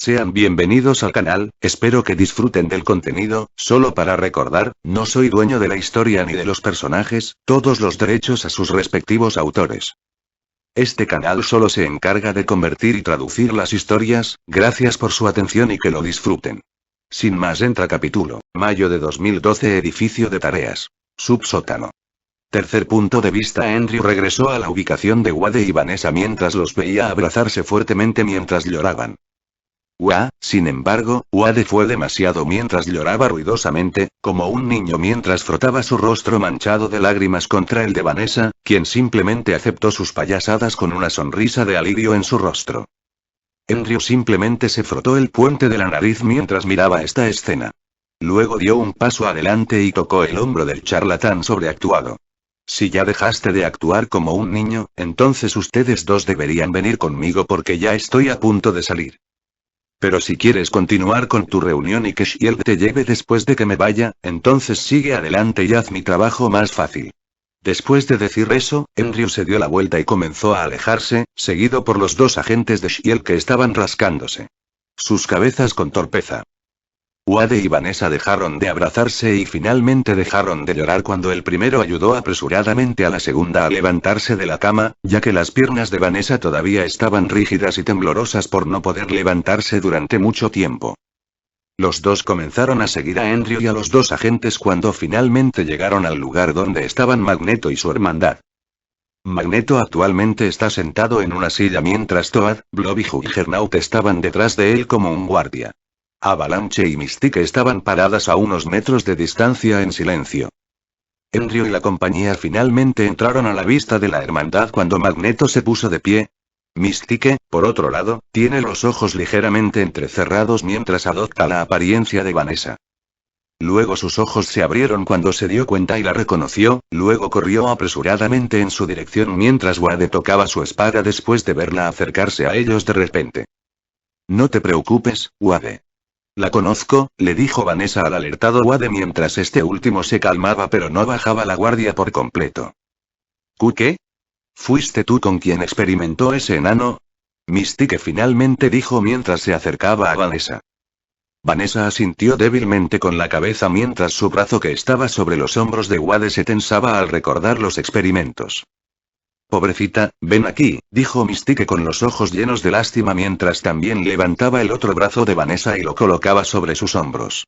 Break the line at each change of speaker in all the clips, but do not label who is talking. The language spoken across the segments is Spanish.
Sean bienvenidos al canal, espero que disfruten del contenido. Solo para recordar, no soy dueño de la historia ni de los personajes, todos los derechos a sus respectivos autores. Este canal solo se encarga de convertir y traducir las historias. Gracias por su atención y que lo disfruten. Sin más, entra capítulo. Mayo de 2012, edificio de tareas. Subsótano. Tercer punto de vista. Andrew regresó a la ubicación de Wade y Vanessa mientras los veía abrazarse fuertemente mientras lloraban. Sin embargo, Wade fue demasiado mientras lloraba ruidosamente, como un niño mientras frotaba su rostro manchado de lágrimas contra el de Vanessa, quien simplemente aceptó sus payasadas con una sonrisa de alivio en su rostro. Andrew simplemente se frotó el puente de la nariz mientras miraba esta escena. Luego dio un paso adelante y tocó el hombro del charlatán sobreactuado. Si ya dejaste de actuar como un niño, entonces ustedes dos deberían venir conmigo porque ya estoy a punto de salir. Pero si quieres continuar con tu reunión y que Shield te lleve después de que me vaya, entonces sigue adelante y haz mi trabajo más fácil. Después de decir eso, Andrew se dio la vuelta y comenzó a alejarse, seguido por los dos agentes de Shield que estaban rascándose sus cabezas con torpeza. Wade y Vanessa dejaron de abrazarse y finalmente dejaron de llorar cuando el primero ayudó apresuradamente a la segunda a levantarse de la cama, ya que las piernas de Vanessa todavía estaban rígidas y temblorosas por no poder levantarse durante mucho tiempo. Los dos comenzaron a seguir a Andrew y a los dos agentes cuando finalmente llegaron al lugar donde estaban Magneto y su hermandad. Magneto actualmente está sentado en una silla mientras Toad, Blob y Juggernaut estaban detrás de él como un guardia. Avalanche y Mystique estaban paradas a unos metros de distancia en silencio. Andrew y la compañía finalmente entraron a la vista de la hermandad cuando Magneto se puso de pie. Mystique, por otro lado, tiene los ojos ligeramente entrecerrados mientras adopta la apariencia de Vanessa. Luego sus ojos se abrieron cuando se dio cuenta y la reconoció, luego corrió apresuradamente en su dirección mientras Wade tocaba su espada después de verla acercarse a ellos de repente. No te preocupes, Wade. La conozco, le dijo Vanessa al alertado Wade mientras este último se calmaba pero no bajaba la guardia por completo. ¿Qué? ¿Fuiste tú con quien experimentó ese enano? Mystique finalmente dijo mientras se acercaba a Vanessa. Vanessa asintió débilmente con la cabeza mientras su brazo que estaba sobre los hombros de Wade se tensaba al recordar los experimentos. Pobrecita, ven aquí, dijo Mystique con los ojos llenos de lástima mientras también levantaba el otro brazo de Vanessa y lo colocaba sobre sus hombros.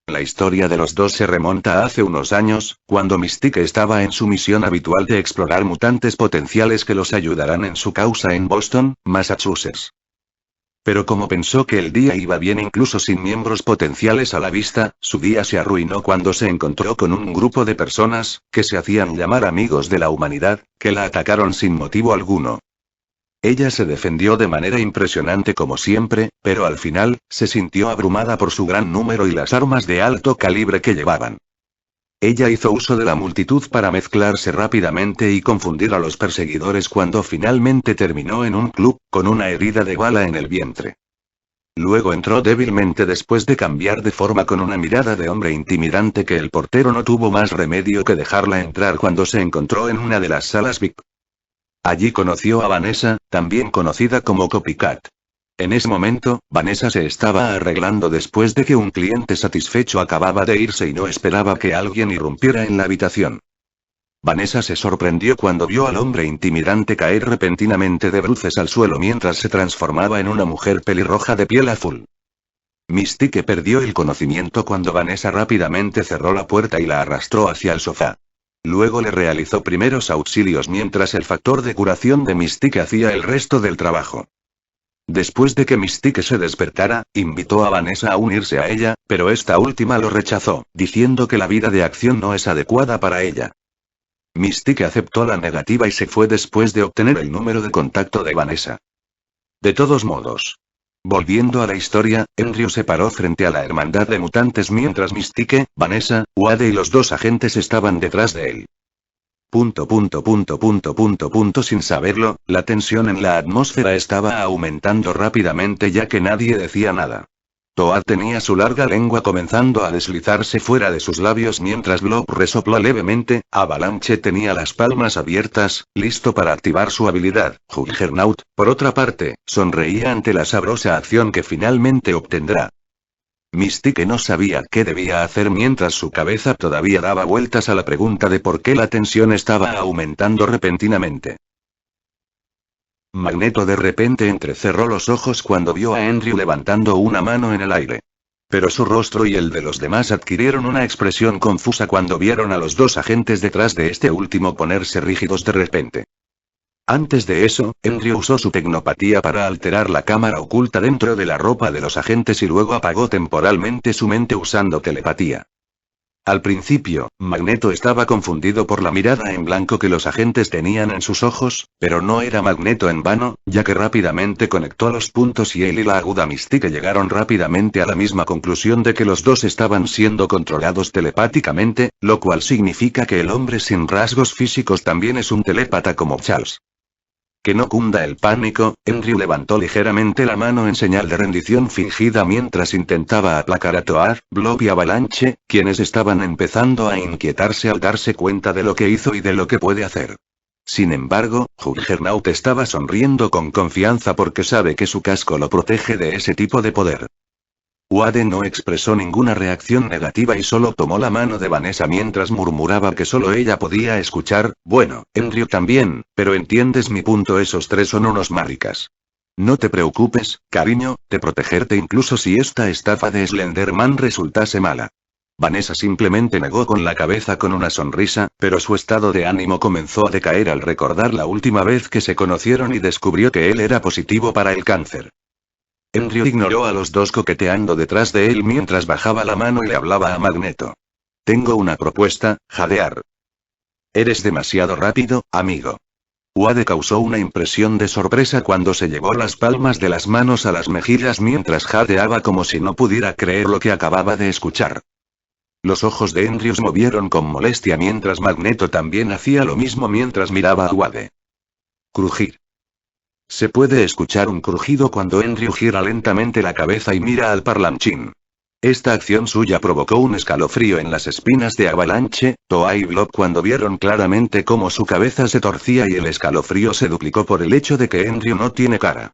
La historia de los dos se remonta a hace unos años, cuando Mystique estaba en su misión habitual de explorar mutantes potenciales que los ayudarán en su causa en Boston, Massachusetts. Pero como pensó que el día iba bien incluso sin miembros potenciales a la vista, su día se arruinó cuando se encontró con un grupo de personas, que se hacían llamar amigos de la humanidad, que la atacaron sin motivo alguno. Ella se defendió de manera impresionante como siempre, pero al final, se sintió abrumada por su gran número y las armas de alto calibre que llevaban. Ella hizo uso de la multitud para mezclarse rápidamente y confundir a los perseguidores cuando finalmente terminó en un club, con una herida de bala en el vientre. Luego entró débilmente después de cambiar de forma con una mirada de hombre intimidante que el portero no tuvo más remedio que dejarla entrar cuando se encontró en una de las salas VIP. Allí conoció a Vanessa, también conocida como Copycat. En ese momento, Vanessa se estaba arreglando después de que un cliente satisfecho acababa de irse y no esperaba que alguien irrumpiera en la habitación. Vanessa se sorprendió cuando vio al hombre intimidante caer repentinamente de bruces al suelo mientras se transformaba en una mujer pelirroja de piel azul. Mystique perdió el conocimiento cuando Vanessa rápidamente cerró la puerta y la arrastró hacia el sofá. Luego le realizó primeros auxilios mientras el factor de curación de Mystique hacía el resto del trabajo. Después de que Mystique se despertara, invitó a Vanessa a unirse a ella, pero esta última lo rechazó, diciendo que la vida de acción no es adecuada para ella. Mystique aceptó la negativa y se fue después de obtener el número de contacto de Vanessa. De todos modos. Volviendo a la historia, Andrew se paró frente a la hermandad de mutantes mientras Mystique, Vanessa, Wade y los dos agentes estaban detrás de él. Sin saberlo, la tensión en la atmósfera estaba aumentando rápidamente ya que nadie decía nada. Toad tenía su larga lengua comenzando a deslizarse fuera de sus labios mientras Blob resopló levemente. Avalanche tenía las palmas abiertas, listo para activar su habilidad. Juggernaut, por otra parte, sonreía ante la sabrosa acción que finalmente obtendrá. Mystique no sabía qué debía hacer mientras su cabeza todavía daba vueltas a la pregunta de por qué la tensión estaba aumentando repentinamente. Magneto de repente entrecerró los ojos cuando vio a Andrew levantando una mano en el aire. Pero su rostro y el de los demás adquirieron una expresión confusa cuando vieron a los dos agentes detrás de este último ponerse rígidos de repente. Antes de eso, Andrew usó su tecnopatía para alterar la cámara oculta dentro de la ropa de los agentes y luego apagó temporalmente su mente usando telepatía. Al principio, Magneto estaba confundido por la mirada en blanco que los agentes tenían en sus ojos, pero no era Magneto en vano, ya que rápidamente conectó los puntos y él y la aguda Mystique llegaron rápidamente a la misma conclusión de que los dos estaban siendo controlados telepáticamente, lo cual significa que el hombre sin rasgos físicos también es un telépata como Charles. Que no cunda el pánico, Andrew levantó ligeramente la mano en señal de rendición fingida mientras intentaba aplacar a Toad, Blob y Avalanche, quienes estaban empezando a inquietarse al darse cuenta de lo que hizo y de lo que puede hacer. Sin embargo, Juggernaut estaba sonriendo con confianza porque sabe que su casco lo protege de ese tipo de poder. Wade no expresó ninguna reacción negativa y solo tomó la mano de Vanessa mientras murmuraba que solo ella podía escuchar. Bueno, Andrew también, pero entiendes mi punto, esos tres son unos maricas. No te preocupes, cariño, de protegerte incluso si esta estafa de Slenderman resultase mala. Vanessa simplemente negó con la cabeza con una sonrisa, pero su estado de ánimo comenzó a decaer al recordar la última vez que se conocieron y descubrió que él era positivo para el cáncer. Andrew ignoró a los dos coqueteando detrás de él mientras bajaba la mano y le hablaba a Magneto. Tengo una propuesta, jadear. Eres demasiado rápido, amigo. Wade causó una impresión de sorpresa cuando se llevó las palmas de las manos a las mejillas mientras jadeaba como si no pudiera creer lo que acababa de escuchar. Los ojos de Andrew se movieron con molestia mientras Magneto también hacía lo mismo mientras miraba a Wade. Crujir. Se puede escuchar un crujido cuando Andrew gira lentamente la cabeza y mira al parlanchín. Esta acción suya provocó un escalofrío en las espinas de Avalanche, Toa y Blob cuando vieron claramente cómo su cabeza se torcía y el escalofrío se duplicó por el hecho de que Andrew no tiene cara.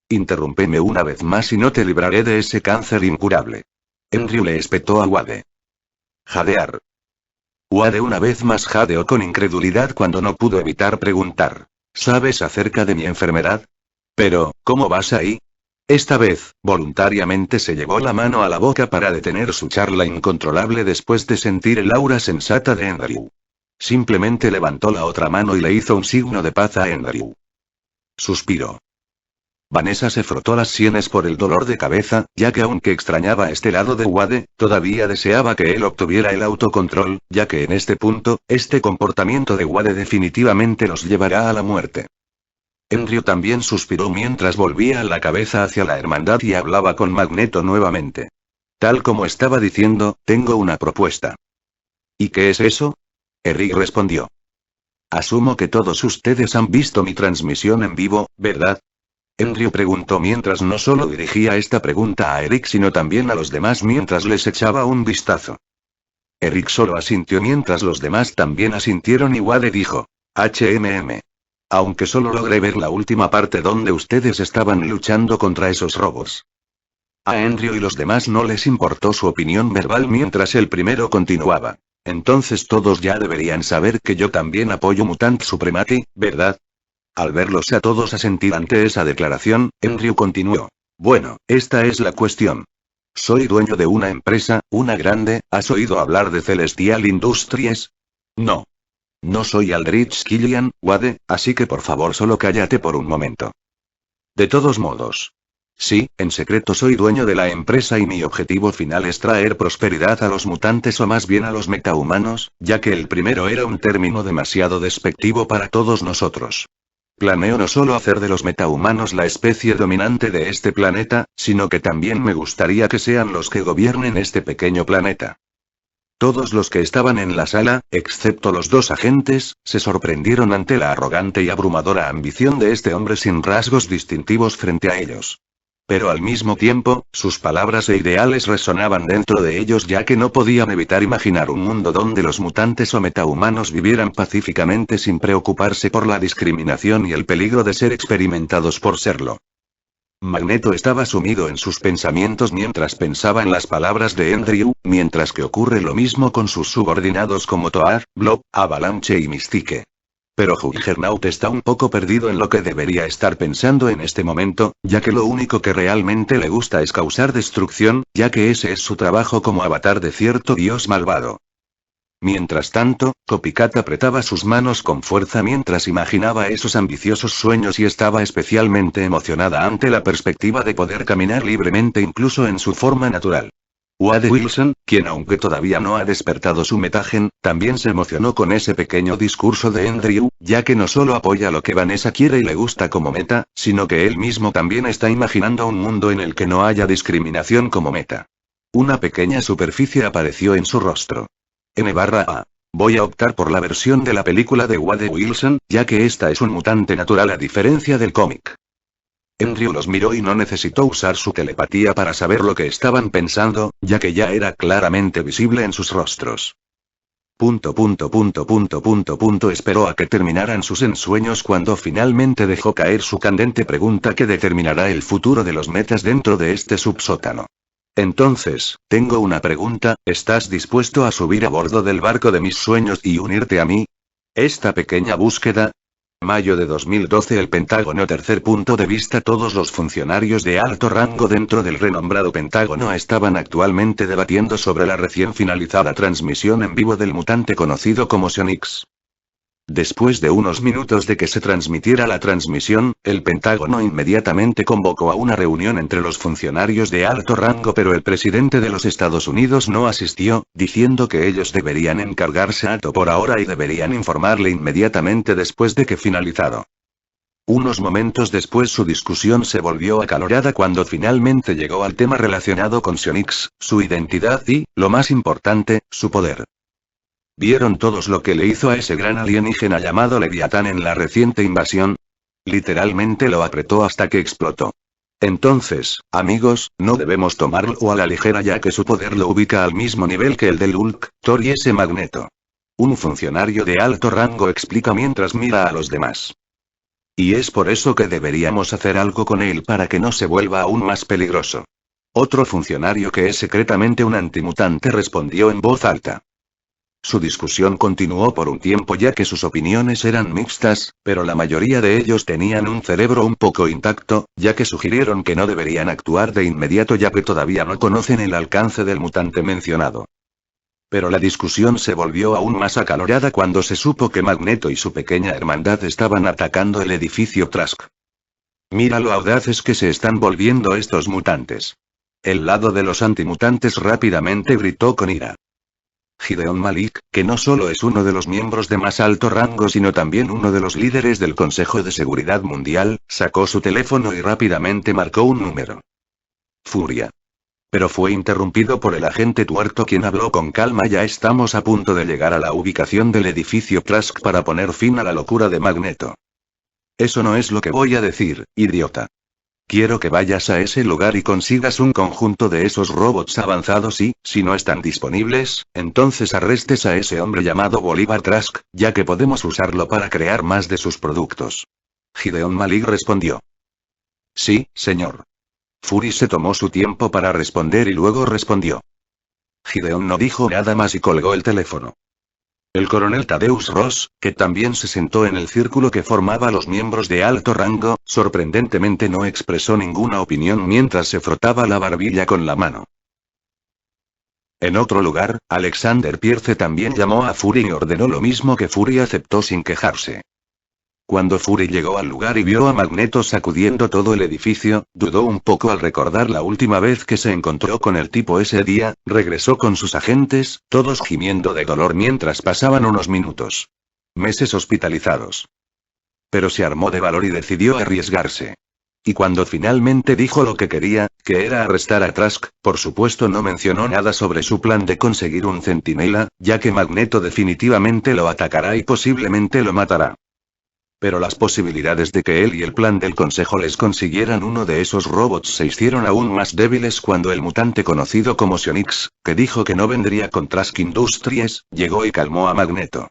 Interrúmpeme una vez más y no te libraré de ese cáncer incurable. Andrew le espetó a Wade. Jadear. Wade una vez más jadeó con incredulidad cuando no pudo evitar preguntar. ¿Sabes acerca de mi enfermedad? Pero, ¿cómo vas ahí? Esta vez, voluntariamente se llevó la mano a la boca para detener su charla incontrolable después de sentir el aura sensata de Andrew. Simplemente levantó la otra mano y le hizo un signo de paz a Andrew. Suspiró. Vanessa se frotó las sienes por el dolor de cabeza, ya que aunque extrañaba este lado de Wade, todavía deseaba que él obtuviera el autocontrol, ya que en este punto, este comportamiento de Wade definitivamente los llevará a la muerte. Andrew también suspiró mientras volvía la cabeza hacia la hermandad y hablaba con Magneto nuevamente. Tal como estaba diciendo, tengo una propuesta. ¿Y qué es eso? Eric respondió. Asumo que todos ustedes han visto mi transmisión en vivo, ¿verdad? Andrew preguntó mientras no solo dirigía esta pregunta a Eric sino también a los demás mientras les echaba un vistazo. Eric solo asintió mientras los demás también asintieron y Wade dijo. Aunque solo logré ver la última parte donde ustedes estaban luchando contra esos robots. A Andrew y los demás no les importó su opinión verbal mientras el primero continuaba. Entonces todos ya deberían saber que yo también apoyo Mutant Supremacy, ¿verdad? Al verlos a todos asentir ante esa declaración, Andrew continuó. Bueno, esta es la cuestión. Soy dueño de una empresa, una grande, ¿has oído hablar de Celestial Industries? No. No soy Aldrich Killian, Wade, así que por favor solo cállate por un momento. De todos modos. Sí, en secreto soy dueño de la empresa y mi objetivo final es traer prosperidad a los mutantes o más bien a los metahumanos, ya que el primero era un término demasiado despectivo para todos nosotros. Planeo no solo hacer de los metahumanos la especie dominante de este planeta, sino que también me gustaría que sean los que gobiernen este pequeño planeta. Todos los que estaban en la sala, excepto los dos agentes, se sorprendieron ante la arrogante y abrumadora ambición de este hombre sin rasgos distintivos frente a ellos. Pero al mismo tiempo, sus palabras e ideales resonaban dentro de ellos ya que no podían evitar imaginar un mundo donde los mutantes o metahumanos vivieran pacíficamente sin preocuparse por la discriminación y el peligro de ser experimentados por serlo. Magneto estaba sumido en sus pensamientos mientras pensaba en las palabras de Andrew, mientras que ocurre lo mismo con sus subordinados como Thor, Blob, Avalanche y Mystique. Pero Juggernaut está un poco perdido en lo que debería estar pensando en este momento, ya que lo único que realmente le gusta es causar destrucción, ya que ese es su trabajo como avatar de cierto dios malvado. Mientras tanto, Copycat apretaba sus manos con fuerza mientras imaginaba esos ambiciosos sueños y estaba especialmente emocionada ante la perspectiva de poder caminar libremente incluso en su forma natural. Wade Wilson, quien aunque todavía no ha despertado su metagen, también se emocionó con ese pequeño discurso de Andrew, ya que no solo apoya lo que Vanessa quiere y le gusta como meta, sino que él mismo también está imaginando un mundo en el que no haya discriminación como meta. Una pequeña superficie apareció en su rostro. N/A. Voy a optar por la versión de la película de Wade Wilson, ya que esta es un mutante natural a diferencia del cómic. Andrew los miró y no necesitó usar su telepatía para saber lo que estaban pensando, ya que ya era claramente visible en sus rostros. Esperó a que terminaran sus ensueños cuando finalmente dejó caer su candente pregunta que determinará el futuro de los metas dentro de este subsótano. Entonces, tengo una pregunta, ¿estás dispuesto a subir a bordo del barco de mis sueños y unirte a mí? Esta pequeña búsqueda. Mayo de 2012. El Pentágono. Tercer punto de vista. Todos los funcionarios de alto rango dentro del renombrado Pentágono estaban actualmente debatiendo sobre la recién finalizada transmisión en vivo del mutante conocido como Sionix. Después de unos minutos de que se transmitiera la transmisión, el Pentágono inmediatamente convocó a una reunión entre los funcionarios de alto rango, pero el presidente de los Estados Unidos no asistió, diciendo que ellos deberían encargarse a todo por ahora y deberían informarle inmediatamente después de que finalizado. Unos momentos después su discusión se volvió acalorada cuando finalmente llegó al tema relacionado con Sionix, su identidad y, lo más importante, su poder. ¿Vieron todos lo que le hizo a ese gran alienígena llamado Leviatán en la reciente invasión? Literalmente lo apretó hasta que explotó. Entonces, amigos, no debemos tomarlo a la ligera ya que su poder lo ubica al mismo nivel que el del Hulk, Thor y ese Magneto. Un funcionario de alto rango explica mientras mira a los demás. Y es por eso que deberíamos hacer algo con él para que no se vuelva aún más peligroso. Otro funcionario que es secretamente un antimutante respondió en voz alta. Su discusión continuó por un tiempo ya que sus opiniones eran mixtas, pero la mayoría de ellos tenían un cerebro un poco intacto, ya que sugirieron que no deberían actuar de inmediato ya que todavía no conocen el alcance del mutante mencionado. Pero la discusión se volvió aún más acalorada cuando se supo que Magneto y su pequeña hermandad estaban atacando el edificio Trask. Mira lo audaces que se están volviendo estos mutantes. El lado de los antimutantes rápidamente gritó con ira. Gideon Malik, que no solo es uno de los miembros de más alto rango sino también uno de los líderes del Consejo de Seguridad Mundial, sacó su teléfono y rápidamente marcó un número. Furia. Pero fue interrumpido por el agente tuerto quien habló con calma. Ya estamos a punto de llegar a la ubicación del edificio Trask para poner fin a la locura de Magneto. Eso no es lo que voy a decir, idiota. Quiero que vayas a ese lugar y consigas un conjunto de esos robots avanzados y, si no están disponibles, entonces arrestes a ese hombre llamado Bolívar Trask, ya que podemos usarlo para crear más de sus productos. Gideon Malik respondió. Sí, señor. Fury se tomó su tiempo para responder y luego respondió. Gideon no dijo nada más y colgó el teléfono. El coronel Thaddeus Ross, que también se sentó en el círculo que formaba los miembros de alto rango, sorprendentemente no expresó ninguna opinión mientras se frotaba la barbilla con la mano. En otro lugar, Alexander Pierce también llamó a Fury y ordenó lo mismo que Fury aceptó sin quejarse. Cuando Fury llegó al lugar y vio a Magneto sacudiendo todo el edificio, dudó un poco al recordar la última vez que se encontró con el tipo ese día, regresó con sus agentes, todos gimiendo de dolor mientras pasaban unos minutos. Meses hospitalizados. Pero se armó de valor y decidió arriesgarse. Y cuando finalmente dijo lo que quería, que era arrestar a Trask, por supuesto no mencionó nada sobre su plan de conseguir un centinela, ya que Magneto definitivamente lo atacará y posiblemente lo matará. Pero las posibilidades de que él y el plan del consejo les consiguieran uno de esos robots se hicieron aún más débiles cuando el mutante conocido como Sionix, que dijo que no vendría con Trask Industries, llegó y calmó a Magneto.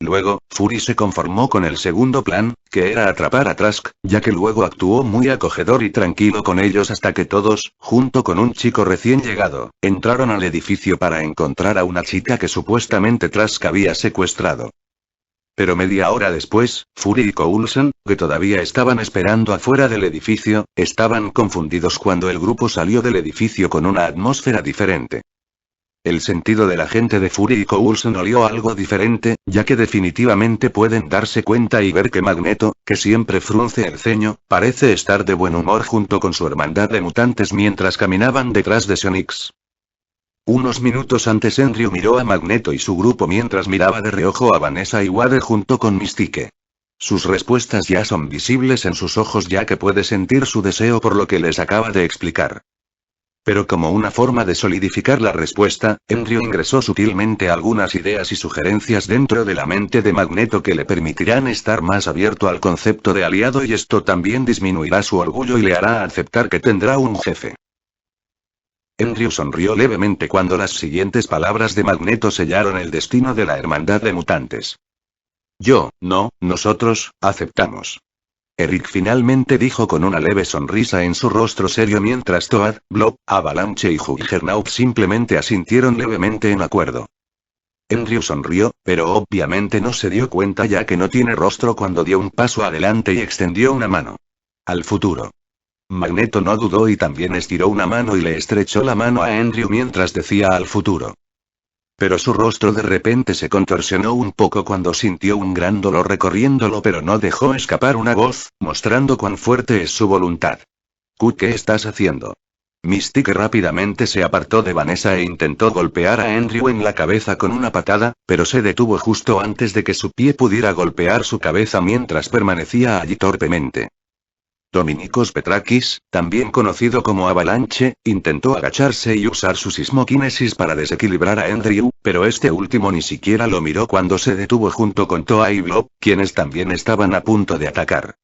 Luego, Fury se conformó con el segundo plan, que era atrapar a Trask, ya que luego actuó muy acogedor y tranquilo con ellos hasta que todos, junto con un chico recién llegado, entraron al edificio para encontrar a una chica que supuestamente Trask había secuestrado. Pero media hora después, Fury y Coulson, que todavía estaban esperando afuera del edificio, estaban confundidos cuando el grupo salió del edificio con una atmósfera diferente. El sentido de la gente de Fury y Coulson olió algo diferente, ya que definitivamente pueden darse cuenta y ver que Magneto, que siempre frunce el ceño, parece estar de buen humor junto con su hermandad de mutantes mientras caminaban detrás de Sionix. Unos minutos antes Andrew miró a Magneto y su grupo mientras miraba de reojo a Vanessa y Wade junto con Mystique. Sus respuestas ya son visibles en sus ojos ya que puede sentir su deseo por lo que les acaba de explicar. Pero como una forma de solidificar la respuesta, Andrew ingresó sutilmente algunas ideas y sugerencias dentro de la mente de Magneto que le permitirán estar más abierto al concepto de aliado y esto también disminuirá su orgullo y le hará aceptar que tendrá un jefe. Andrew sonrió levemente cuando las siguientes palabras de Magneto sellaron el destino de la hermandad de mutantes. Nosotros, aceptamos. Eric finalmente dijo con una leve sonrisa en su rostro serio mientras Toad, Blob, Avalanche y Juggernaut simplemente asintieron levemente en acuerdo. Andrew sonrió, pero obviamente no se dio cuenta ya que no tiene rostro cuando dio un paso adelante y extendió una mano. Al futuro. Magneto no dudó y también estiró una mano y le estrechó la mano a Andrew mientras decía al futuro. Pero su rostro de repente se contorsionó un poco cuando sintió un gran dolor recorriéndolo pero no dejó escapar una voz, mostrando cuán fuerte es su voluntad. ¿Qué estás haciendo? Mystique rápidamente se apartó de Vanessa e intentó golpear a Andrew en la cabeza con una patada, pero se detuvo justo antes de que su pie pudiera golpear su cabeza mientras permanecía allí torpemente. Dominicos Petrakis, también conocido como Avalanche, intentó agacharse y usar su sismoquinesis para desequilibrar a Andrew, pero este último ni siquiera lo miró cuando se detuvo junto con Toa y Blob, quienes también estaban a punto de atacar.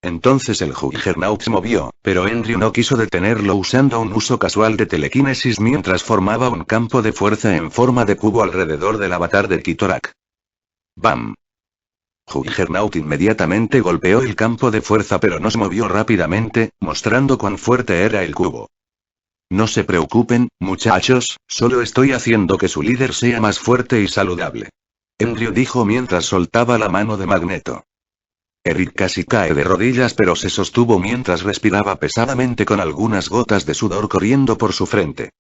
Entonces el Juggernaut se movió, pero Andrew no quiso detenerlo usando un uso casual de telequinesis mientras formaba un campo de fuerza en forma de cubo alrededor del avatar de Kitorak. ¡Bam! Juggernaut inmediatamente golpeó el campo de fuerza pero no se movió rápidamente, mostrando cuán fuerte era el cubo. No se preocupen, muchachos, solo estoy haciendo que su líder sea más fuerte y saludable. Andrew dijo mientras soltaba la mano de Magneto. Eric casi cae de rodillas pero se sostuvo mientras respiraba pesadamente con algunas gotas de sudor corriendo por su frente.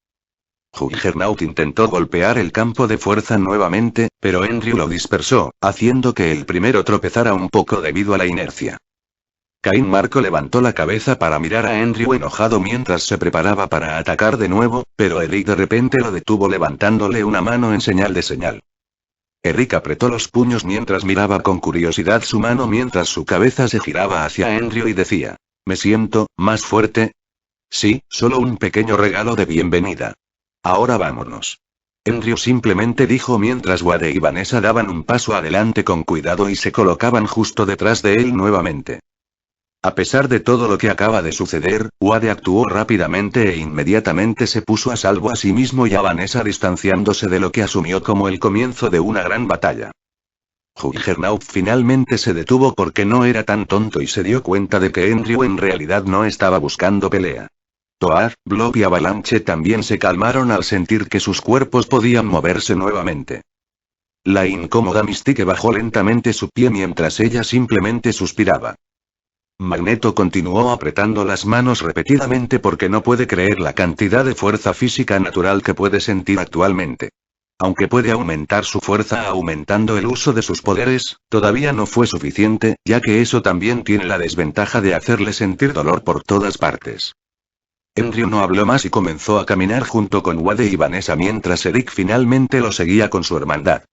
Juggernaut intentó golpear el campo de fuerza nuevamente, pero Andrew lo dispersó, haciendo que el primero tropezara un poco debido a la inercia. Cain Marco levantó la cabeza para mirar a Andrew enojado mientras se preparaba para atacar de nuevo, pero Eric de repente lo detuvo levantándole una mano en señal de señal. Eric apretó los puños mientras miraba con curiosidad su mano mientras su cabeza se giraba hacia Andrew y decía, ¿me siento más fuerte? Sí, solo un pequeño regalo de bienvenida. Ahora vámonos. Andrew simplemente dijo mientras Wade y Vanessa daban un paso adelante con cuidado y se colocaban justo detrás de él nuevamente. A pesar de todo lo que acaba de suceder, Wade actuó rápidamente e inmediatamente se puso a salvo a sí mismo y a Vanessa distanciándose de lo que asumió como el comienzo de una gran batalla. Juggernaut finalmente se detuvo porque no era tan tonto y se dio cuenta de que Andrew en realidad no estaba buscando pelea. Toad, Blob y Avalanche también se calmaron al sentir que sus cuerpos podían moverse nuevamente. La incómoda Mystique bajó lentamente su pie mientras ella simplemente suspiraba. Magneto continuó apretando las manos repetidamente porque no puede creer la cantidad de fuerza física natural que puede sentir actualmente. Aunque puede aumentar su fuerza aumentando el uso de sus poderes, todavía no fue suficiente, ya que eso también tiene la desventaja de hacerle sentir dolor por todas partes. Andrew no habló más y comenzó a caminar junto con Wade y Vanessa mientras Eric finalmente lo seguía con su hermandad.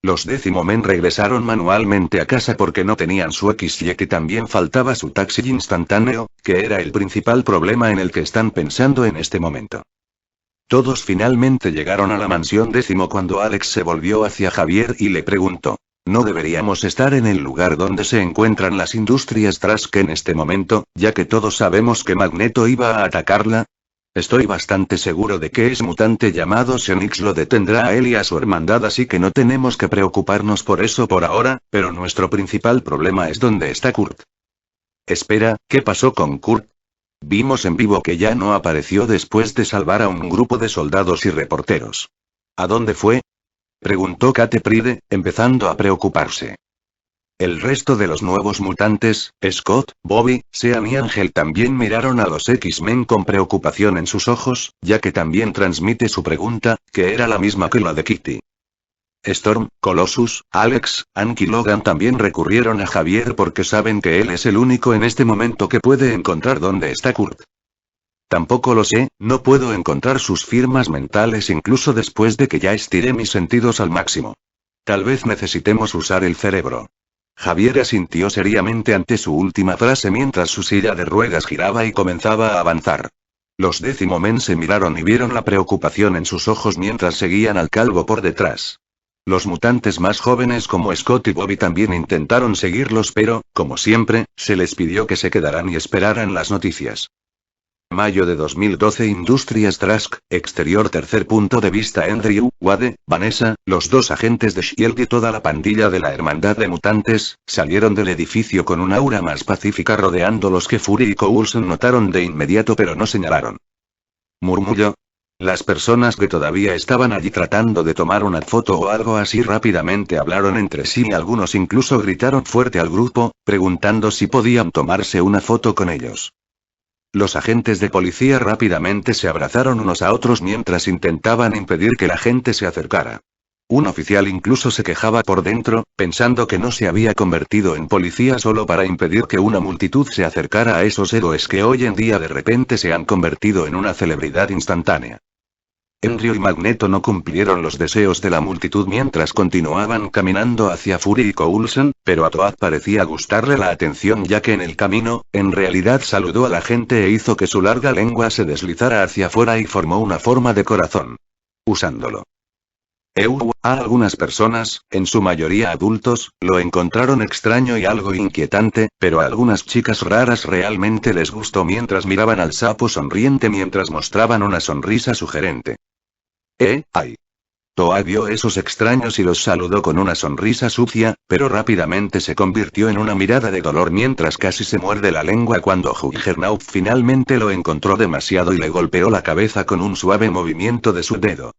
Los Décimo Men regresaron manualmente a casa porque no tenían su XY que también faltaba su taxi instantáneo, que era el principal problema en el que están pensando en este momento. Todos finalmente llegaron a la mansión Décimo cuando Alex se volvió hacia Javier y le preguntó. No deberíamos estar en el lugar donde se encuentran las industrias Trask en este momento, ya que todos sabemos que Magneto iba a atacarla. Estoy bastante seguro de que ese mutante llamado Xenix lo detendrá a él y a su hermandad, así que no tenemos que preocuparnos por eso por ahora, pero nuestro principal problema es dónde está Kurt. Espera, ¿qué pasó con Kurt? Vimos en vivo que ya no apareció después de salvar a un grupo de soldados y reporteros. ¿A dónde fue? Preguntó Kate Pride, empezando a preocuparse. El resto de los nuevos mutantes, Scott, Bobby, Sean y Ángel también miraron a los X-Men con preocupación en sus ojos, ya que también transmite su pregunta, que era la misma que la de Kitty. Storm, Colossus, Alex, Hank y Logan también recurrieron a Javier porque saben que él es el único en este momento que puede encontrar dónde está Kurt. Tampoco lo sé, no puedo encontrar sus firmas mentales incluso después de que ya estiré mis sentidos al máximo. Tal vez necesitemos usar el cerebro. Javier asintió seriamente ante su última frase mientras su silla de ruedas giraba y comenzaba a avanzar. Los Décimo Men se miraron y vieron la preocupación en sus ojos mientras seguían al calvo por detrás. Los mutantes más jóvenes como Scott y Bobby también intentaron seguirlos, pero, como siempre, se les pidió que se quedaran y esperaran las noticias. Mayo de 2012 Industrias Trask, exterior. Tercer punto de vista. Andrew, Wade, Vanessa, los dos agentes de S.H.I.E.L.D. y toda la pandilla de la Hermandad de Mutantes, salieron del edificio con un aura más pacífica rodeándolos que Fury y Coulson notaron de inmediato pero no señalaron. Murmulló. Las personas que todavía estaban allí tratando de tomar una foto o algo así rápidamente hablaron entre sí y algunos incluso gritaron fuerte al grupo, preguntando si podían tomarse una foto con ellos. Los agentes de policía rápidamente se abrazaron unos a otros mientras intentaban impedir que la gente se acercara. Un oficial incluso se quejaba por dentro, pensando que no se había convertido en policía solo para impedir que una multitud se acercara a esos héroes que hoy en día de repente se han convertido en una celebridad instantánea. Andrew y Magneto no cumplieron los deseos de la multitud mientras continuaban caminando hacia Fury y Coulson, pero a Toad parecía gustarle la atención ya que en el camino, en realidad saludó a la gente e hizo que su larga lengua se deslizara hacia afuera y formó una forma de corazón. Usándolo. A algunas personas, en su mayoría adultos, lo encontraron extraño y algo inquietante, pero a algunas chicas raras realmente les gustó mientras miraban al sapo sonriente mientras mostraban una sonrisa sugerente. ¡Ay! Toad vio esos extraños y los saludó con una sonrisa sucia, pero rápidamente se convirtió en una mirada de dolor mientras casi se muerde la lengua cuando Juggernaut finalmente lo encontró demasiado y le golpeó la cabeza con un suave movimiento de su dedo.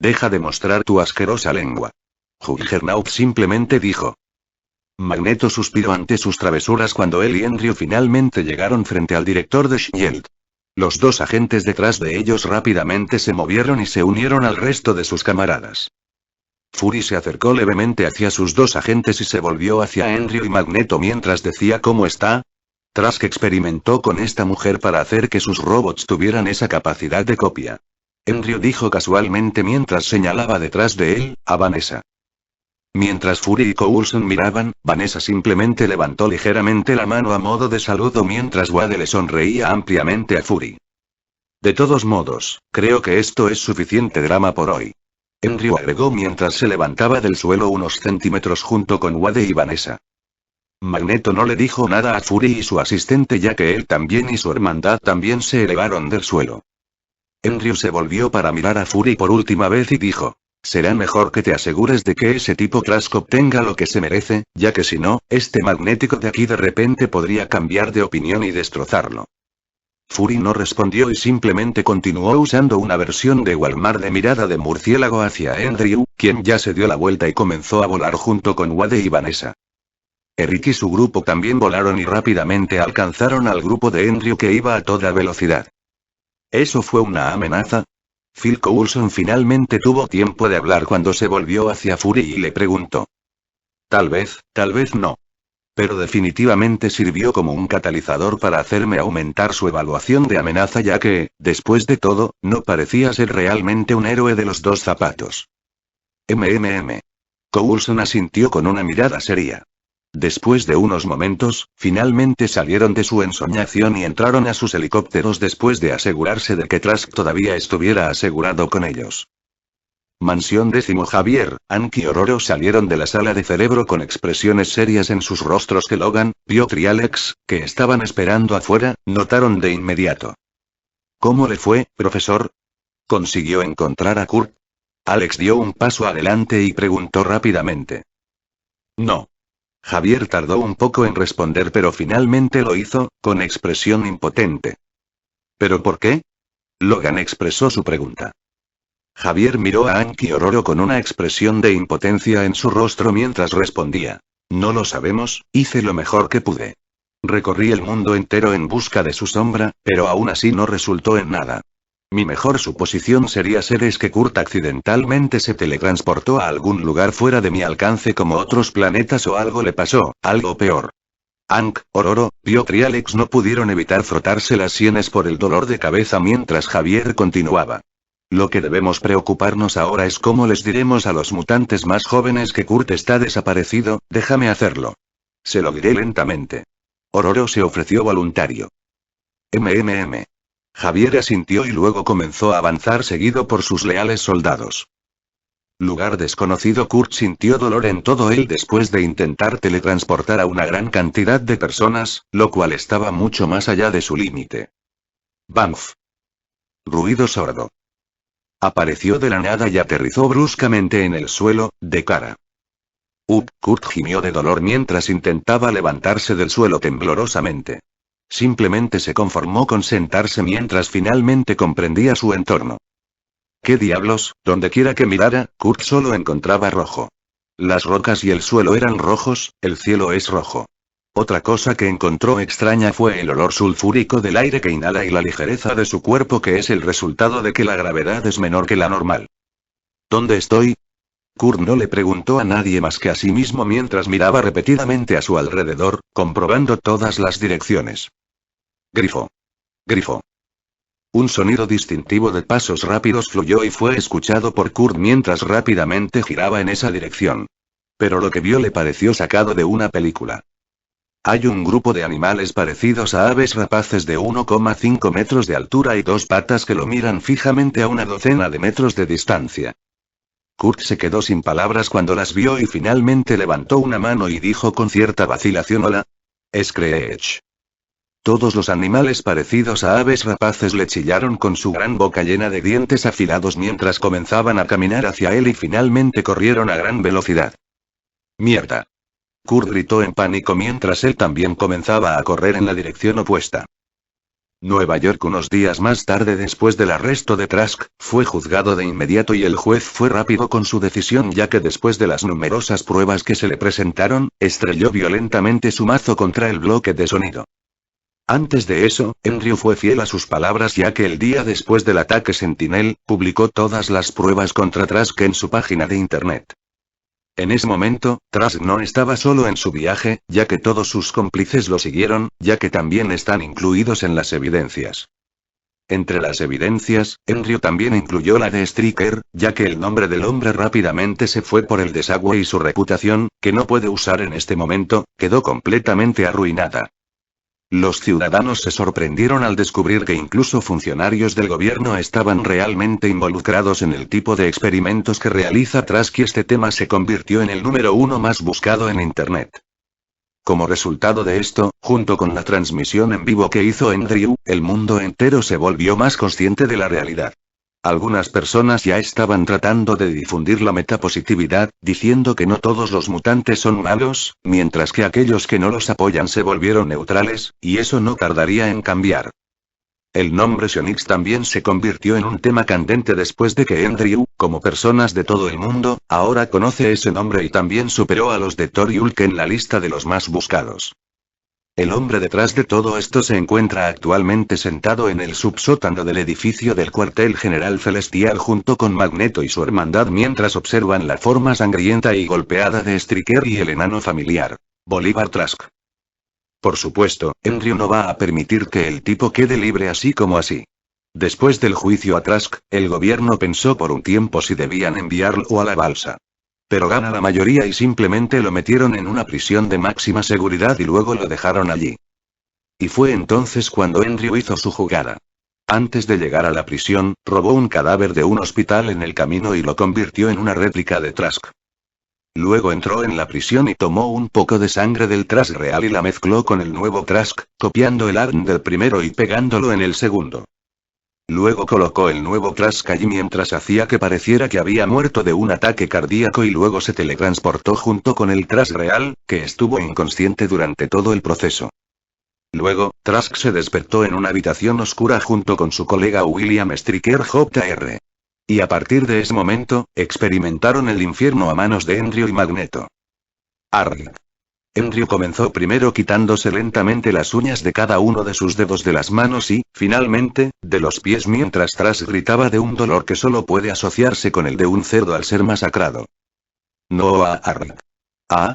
Deja de mostrar tu asquerosa lengua. Juggernaut simplemente dijo. Magneto suspiró ante sus travesuras cuando él y Andrew finalmente llegaron frente al director de S.H.I.E.L.D. Los dos agentes detrás de ellos rápidamente se movieron y se unieron al resto de sus camaradas. Fury se acercó levemente hacia sus dos agentes y se volvió hacia Andrew y Magneto mientras decía ¿cómo está? Trask experimentó con esta mujer para hacer que sus robots tuvieran esa capacidad de copia. Andrew dijo casualmente mientras señalaba detrás de él, a Vanessa. Mientras Fury y Coulson miraban, Vanessa simplemente levantó ligeramente la mano a modo de saludo mientras Wade le sonreía ampliamente a Fury. De todos modos, creo que esto es suficiente drama por hoy. Andrew agregó mientras se levantaba del suelo unos centímetros junto con Wade y Vanessa. Magneto no le dijo nada a Fury y su asistente ya que él también y su hermandad también se elevaron del suelo. Andrew se volvió para mirar a Fury por última vez y dijo. Será mejor que te asegures de que ese tipo Trask obtenga lo que se merece, ya que si no, este magnético de aquí de repente podría cambiar de opinión y destrozarlo. Fury no respondió y simplemente continuó usando una versión de Walmart de mirada de murciélago hacia Andrew, quien ya se dio la vuelta y comenzó a volar junto con Wade y Vanessa. Eric y su grupo también volaron y rápidamente alcanzaron al grupo de Andrew que iba a toda velocidad. ¿Eso fue una amenaza? Phil Coulson finalmente tuvo tiempo de hablar cuando se volvió hacia Fury y le preguntó. Tal vez no. Pero definitivamente sirvió como un catalizador para hacerme aumentar su evaluación de amenaza ya que, después de todo, no parecía ser realmente un héroe de los dos zapatos. Coulson asintió con una mirada seria. Después de unos momentos, finalmente salieron de su ensoñación y entraron a sus helicópteros después de asegurarse de que Trask todavía estuviera asegurado con ellos. Mansión décimo. Javier, Anki y Ororo salieron de la sala de cerebro con expresiones serias en sus rostros que Logan, Piotr y Alex, que estaban esperando afuera, notaron de inmediato. ¿Cómo le fue, profesor? ¿Consiguió encontrar a Kurt? Alex dio un paso adelante y preguntó rápidamente. No. Javier tardó un poco en responder, pero finalmente lo hizo, con expresión impotente. ¿Pero por qué? Logan expresó su pregunta. Javier miró a Anki y Ororo con una expresión de impotencia en su rostro mientras respondía. No lo sabemos, hice lo mejor que pude. Recorrí el mundo entero en busca de su sombra, pero aún así no resultó en nada. Mi mejor suposición sería es que Kurt accidentalmente se teletransportó a algún lugar fuera de mi alcance como otros planetas o algo le pasó, algo peor. Ank, Ororo, Piotr y Alex no pudieron evitar frotarse las sienes por el dolor de cabeza mientras Javier continuaba. Lo que debemos preocuparnos ahora es cómo les diremos a los mutantes más jóvenes que Kurt está desaparecido. Déjame hacerlo. Se lo diré lentamente. Ororo se ofreció voluntario. Javier asintió y luego comenzó a avanzar seguido por sus leales soldados. Lugar desconocido. Kurt sintió dolor en todo él después de intentar teletransportar a una gran cantidad de personas, lo cual estaba mucho más allá de su límite. Banff. Ruido sordo. Apareció de la nada y aterrizó bruscamente en el suelo, de cara. Kurt gimió de dolor mientras intentaba levantarse del suelo temblorosamente. Simplemente se conformó con sentarse mientras finalmente comprendía su entorno. ¿Qué diablos? Donde quiera que mirara, Kurt solo encontraba rojo. Las rocas y el suelo eran rojos, el cielo es rojo. Otra cosa que encontró extraña fue el olor sulfúrico del aire que inhala y la ligereza de su cuerpo, que es el resultado de que la gravedad es menor que la normal. ¿Dónde estoy? Kurt no le preguntó a nadie más que a sí mismo mientras miraba repetidamente a su alrededor, comprobando todas las direcciones. Grifo. Grifo. Un sonido distintivo de pasos rápidos fluyó y fue escuchado por Kurt mientras rápidamente giraba en esa dirección. Pero lo que vio le pareció sacado de una película. Hay un grupo de animales parecidos a aves rapaces de 1,5 metros de altura y 2 patas que lo miran fijamente a una docena de metros de distancia. Kurt se quedó sin palabras cuando las vio y finalmente levantó una mano y dijo con cierta vacilación: hola. Screech. Todos los animales parecidos a aves rapaces le chillaron con su gran boca llena de dientes afilados mientras comenzaban a caminar hacia él y finalmente corrieron a gran velocidad. ¡Mierda! Kurt gritó en pánico mientras él también comenzaba a correr en la dirección opuesta. Nueva York. Unos días más tarde, después del arresto de Trask, fue juzgado de inmediato y el juez fue rápido con su decisión, ya que después de las numerosas pruebas que se le presentaron, estrelló violentamente su mazo contra el bloque de sonido. Antes de eso, Andrew fue fiel a sus palabras, ya que el día después del ataque Sentinel, publicó todas las pruebas contra Trask en su página de internet. En ese momento, Trask no estaba solo en su viaje, ya que todos sus cómplices lo siguieron, ya que también están incluidos en las evidencias. Entre las evidencias, Andrew también incluyó la de Striker, ya que el nombre del hombre rápidamente se fue por el desagüe y su reputación, que no puede usar en este momento, quedó completamente arruinada. Los ciudadanos se sorprendieron al descubrir que incluso funcionarios del gobierno estaban realmente involucrados en el tipo de experimentos que realiza Trask, y este tema se convirtió en el número 1 más buscado en Internet. Como resultado de esto, junto con la transmisión en vivo que hizo Andrew, el mundo entero se volvió más consciente de la realidad. Algunas personas ya estaban tratando de difundir la metapositividad, diciendo que no todos los mutantes son malos, mientras que aquellos que no los apoyan se volvieron neutrales, y eso no tardaría en cambiar. El nombre Sionix también se convirtió en un tema candente después de que Andrew, como personas de todo el mundo, ahora conoce ese nombre y también superó a los de Thor y Hulk en la lista de los más buscados. El hombre detrás de todo esto se encuentra actualmente sentado en el subsótano del edificio del cuartel general celestial junto con Magneto y su hermandad mientras observan la forma sangrienta y golpeada de Striker y el enano familiar, Bolívar Trask. Por supuesto, Andrew no va a permitir que el tipo quede libre así como así. Después del juicio a Trask, el gobierno pensó por un tiempo si debían enviarlo a la balsa. Pero gana la mayoría y simplemente lo metieron en una prisión de máxima seguridad y luego lo dejaron allí. Y fue entonces cuando Andrew hizo su jugada. Antes de llegar a la prisión, robó un cadáver de un hospital en el camino y lo convirtió en una réplica de Trask. Luego entró en la prisión y tomó un poco de sangre del Trask real y la mezcló con el nuevo Trask, copiando el ADN del primero y pegándolo en el segundo. Luego colocó el nuevo Trask allí mientras hacía que pareciera que había muerto de un ataque cardíaco y luego se teletransportó junto con el Trask real, que estuvo inconsciente durante todo el proceso. Luego, Trask se despertó en una habitación oscura junto con su colega William Striker Jr. Y a partir de ese momento, experimentaron el infierno a manos de Andrew y Magneto. Arg. Andrew comenzó primero quitándose lentamente las uñas de cada uno de sus dedos de las manos y, finalmente, de los pies mientras Trask gritaba de un dolor que solo puede asociarse con el de un cerdo al ser masacrado. No a Arg.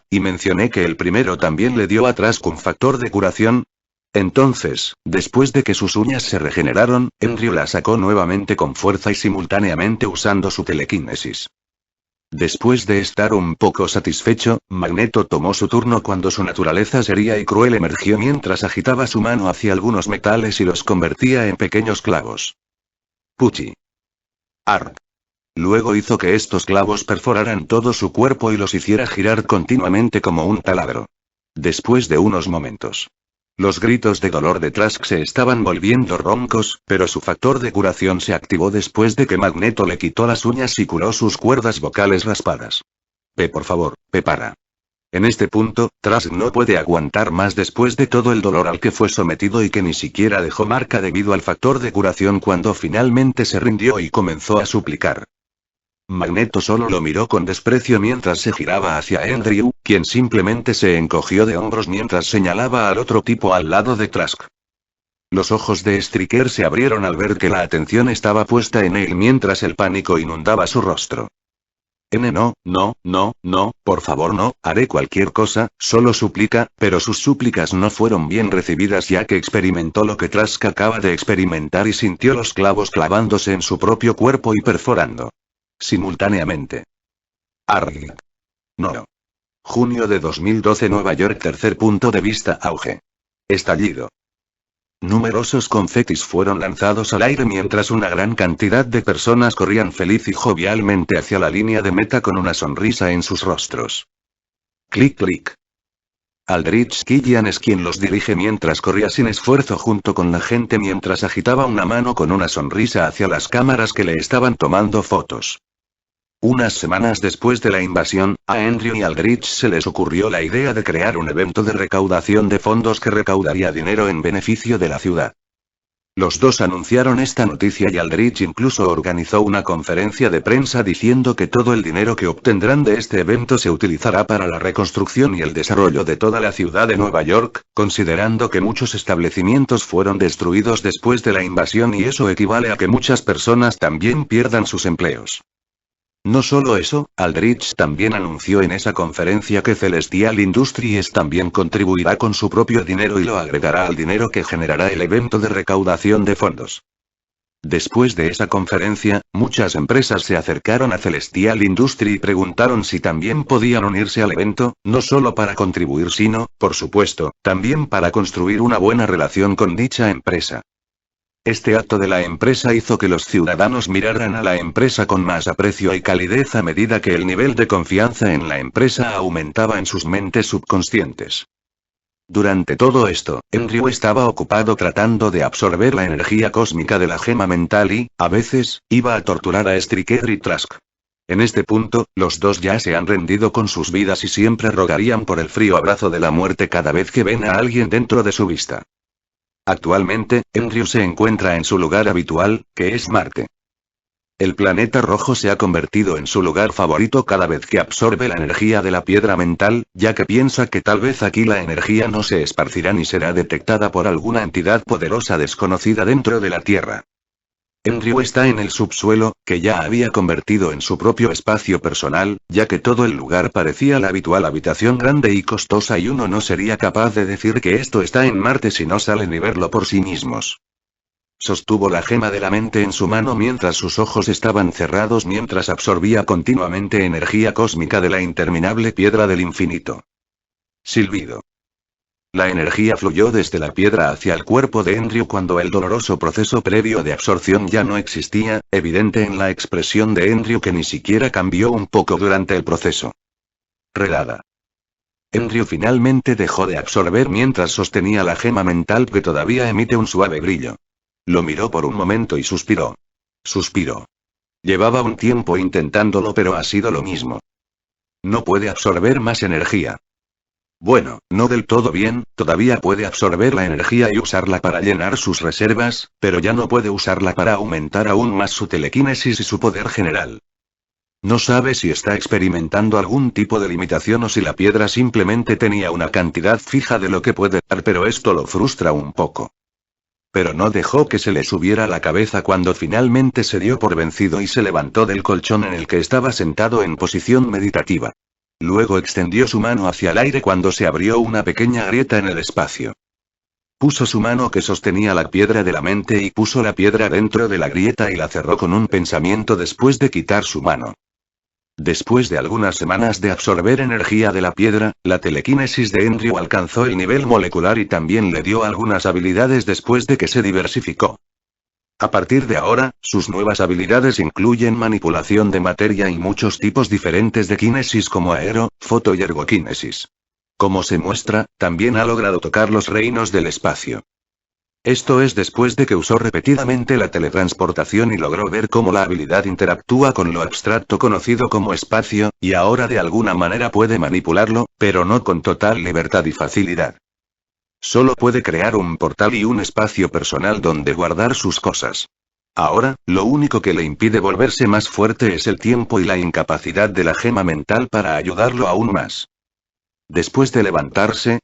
Y mencioné que el primero también le dio a Trask un factor de curación. Entonces, después de que sus uñas se regeneraron, Andrew la sacó nuevamente con fuerza y simultáneamente usando su telequinesis. Después de estar un poco satisfecho, Magneto tomó su turno cuando su naturaleza seria y cruel emergió mientras agitaba su mano hacia algunos metales y los convertía en pequeños clavos. Puchi. Arg. Luego hizo que estos clavos perforaran todo su cuerpo y los hiciera girar continuamente como un taladro. Después de unos momentos, los gritos de dolor de Trask se estaban volviendo roncos, pero su factor de curación se activó después de que Magneto le quitó las uñas y curó sus cuerdas vocales raspadas. Por favor, para. En este punto, Trask no puede aguantar más después de todo el dolor al que fue sometido y que ni siquiera dejó marca debido al factor de curación cuando finalmente se rindió y comenzó a suplicar. Magneto solo lo miró con desprecio mientras se giraba hacia Andrew, quien simplemente se encogió de hombros mientras señalaba al otro tipo al lado de Trask. Los ojos de Striker se abrieron al ver que la atención estaba puesta en él mientras el pánico inundaba su rostro. No, por favor no, haré cualquier cosa, solo suplica, pero sus súplicas no fueron bien recibidas ya que experimentó lo que Trask acaba de experimentar y sintió los clavos clavándose en su propio cuerpo y perforando simultáneamente. Arg. No. Junio de 2012 Nueva York. Tercer punto de vista auge. Estallido. Numerosos confetis fueron lanzados al aire mientras una gran cantidad de personas corrían feliz y jovialmente hacia la línea de meta con una sonrisa en sus rostros. Clic clic. Aldrich Killian es quien los dirige mientras corría sin esfuerzo junto con la gente mientras agitaba una mano con una sonrisa hacia las cámaras que le estaban tomando fotos. Unas semanas después de la invasión, a Andrew y Aldrich se les ocurrió la idea de crear un evento de recaudación de fondos que recaudaría dinero en beneficio de la ciudad. Los dos anunciaron esta noticia y Aldrich incluso organizó una conferencia de prensa diciendo que todo el dinero que obtendrán de este evento se utilizará para la reconstrucción y el desarrollo de toda la ciudad de Nueva York, considerando que muchos establecimientos fueron destruidos después de la invasión y eso equivale a que muchas personas también pierdan sus empleos. No solo eso, Aldrich también anunció en esa conferencia que Celestial Industries también contribuirá con su propio dinero y lo agregará al dinero que generará el evento de recaudación de fondos. Después de esa conferencia, muchas empresas se acercaron a Celestial Industries y preguntaron si también podían unirse al evento, no solo para contribuir sino, por supuesto, también para construir una buena relación con dicha empresa. Este acto de la empresa hizo que los ciudadanos miraran a la empresa con más aprecio y calidez a medida que el nivel de confianza en la empresa aumentaba en sus mentes subconscientes. Durante todo esto, Andrew estaba ocupado tratando de absorber la energía cósmica de la gema mental y, a veces, iba a torturar a Striker y Trask. En este punto, los dos ya se han rendido con sus vidas y siempre rogarían por el frío abrazo de la muerte cada vez que ven a alguien dentro de su vista. Actualmente, Andrew se encuentra en su lugar habitual, que es Marte. El planeta rojo se ha convertido en su lugar favorito cada vez que absorbe la energía de la piedra mental, ya que piensa que tal vez aquí la energía no se esparcirá ni será detectada por alguna entidad poderosa desconocida dentro de la Tierra. Andrew está en el subsuelo, que ya había convertido en su propio espacio personal, ya que todo el lugar parecía la habitual habitación grande y costosa y uno no sería capaz de decir que esto está en Marte si no salen y verlo por sí mismos. Sostuvo la gema de la mente en su mano mientras sus ojos estaban cerrados mientras absorbía continuamente energía cósmica de la interminable piedra del infinito. Silbido. La energía fluyó desde la piedra hacia el cuerpo de Andrew cuando el doloroso proceso previo de absorción ya no existía, evidente en la expresión de Andrew que ni siquiera cambió un poco durante el proceso. Relada. Andrew finalmente dejó de absorber mientras sostenía la gema mental que todavía emite un suave brillo. Lo miró por un momento y suspiró. Suspiró. Llevaba un tiempo intentándolo pero ha sido lo mismo. No puede absorber más energía. Bueno, no del todo bien, todavía puede absorber la energía y usarla para llenar sus reservas, pero ya no puede usarla para aumentar aún más su telequinesis y su poder general. No sabe si está experimentando algún tipo de limitación o si la piedra simplemente tenía una cantidad fija de lo que puede dar, pero esto lo frustra un poco. Pero no dejó que se le subiera a la cabeza cuando finalmente se dio por vencido y se levantó del colchón en el que estaba sentado en posición meditativa. Luego extendió su mano hacia el aire cuando se abrió una pequeña grieta en el espacio. Puso su mano que sostenía la piedra de la mente y puso la piedra dentro de la grieta y la cerró con un pensamiento después de quitar su mano. Después de algunas semanas de absorber energía de la piedra, la telequinesis de Andrew alcanzó el nivel molecular y también le dio algunas habilidades después de que se diversificó. A partir de ahora, sus nuevas habilidades incluyen manipulación de materia y muchos tipos diferentes de kinesis como aero, foto y ergoquinesis. Como se muestra, también ha logrado tocar los reinos del espacio. Esto es después de que usó repetidamente la teletransportación y logró ver cómo la habilidad interactúa con lo abstracto conocido como espacio, y ahora de alguna manera puede manipularlo, pero no con total libertad y facilidad. Solo puede crear un portal y un espacio personal donde guardar sus cosas. Ahora, lo único que le impide volverse más fuerte es el tiempo y la incapacidad de la gema mental para ayudarlo aún más. Después de levantarse,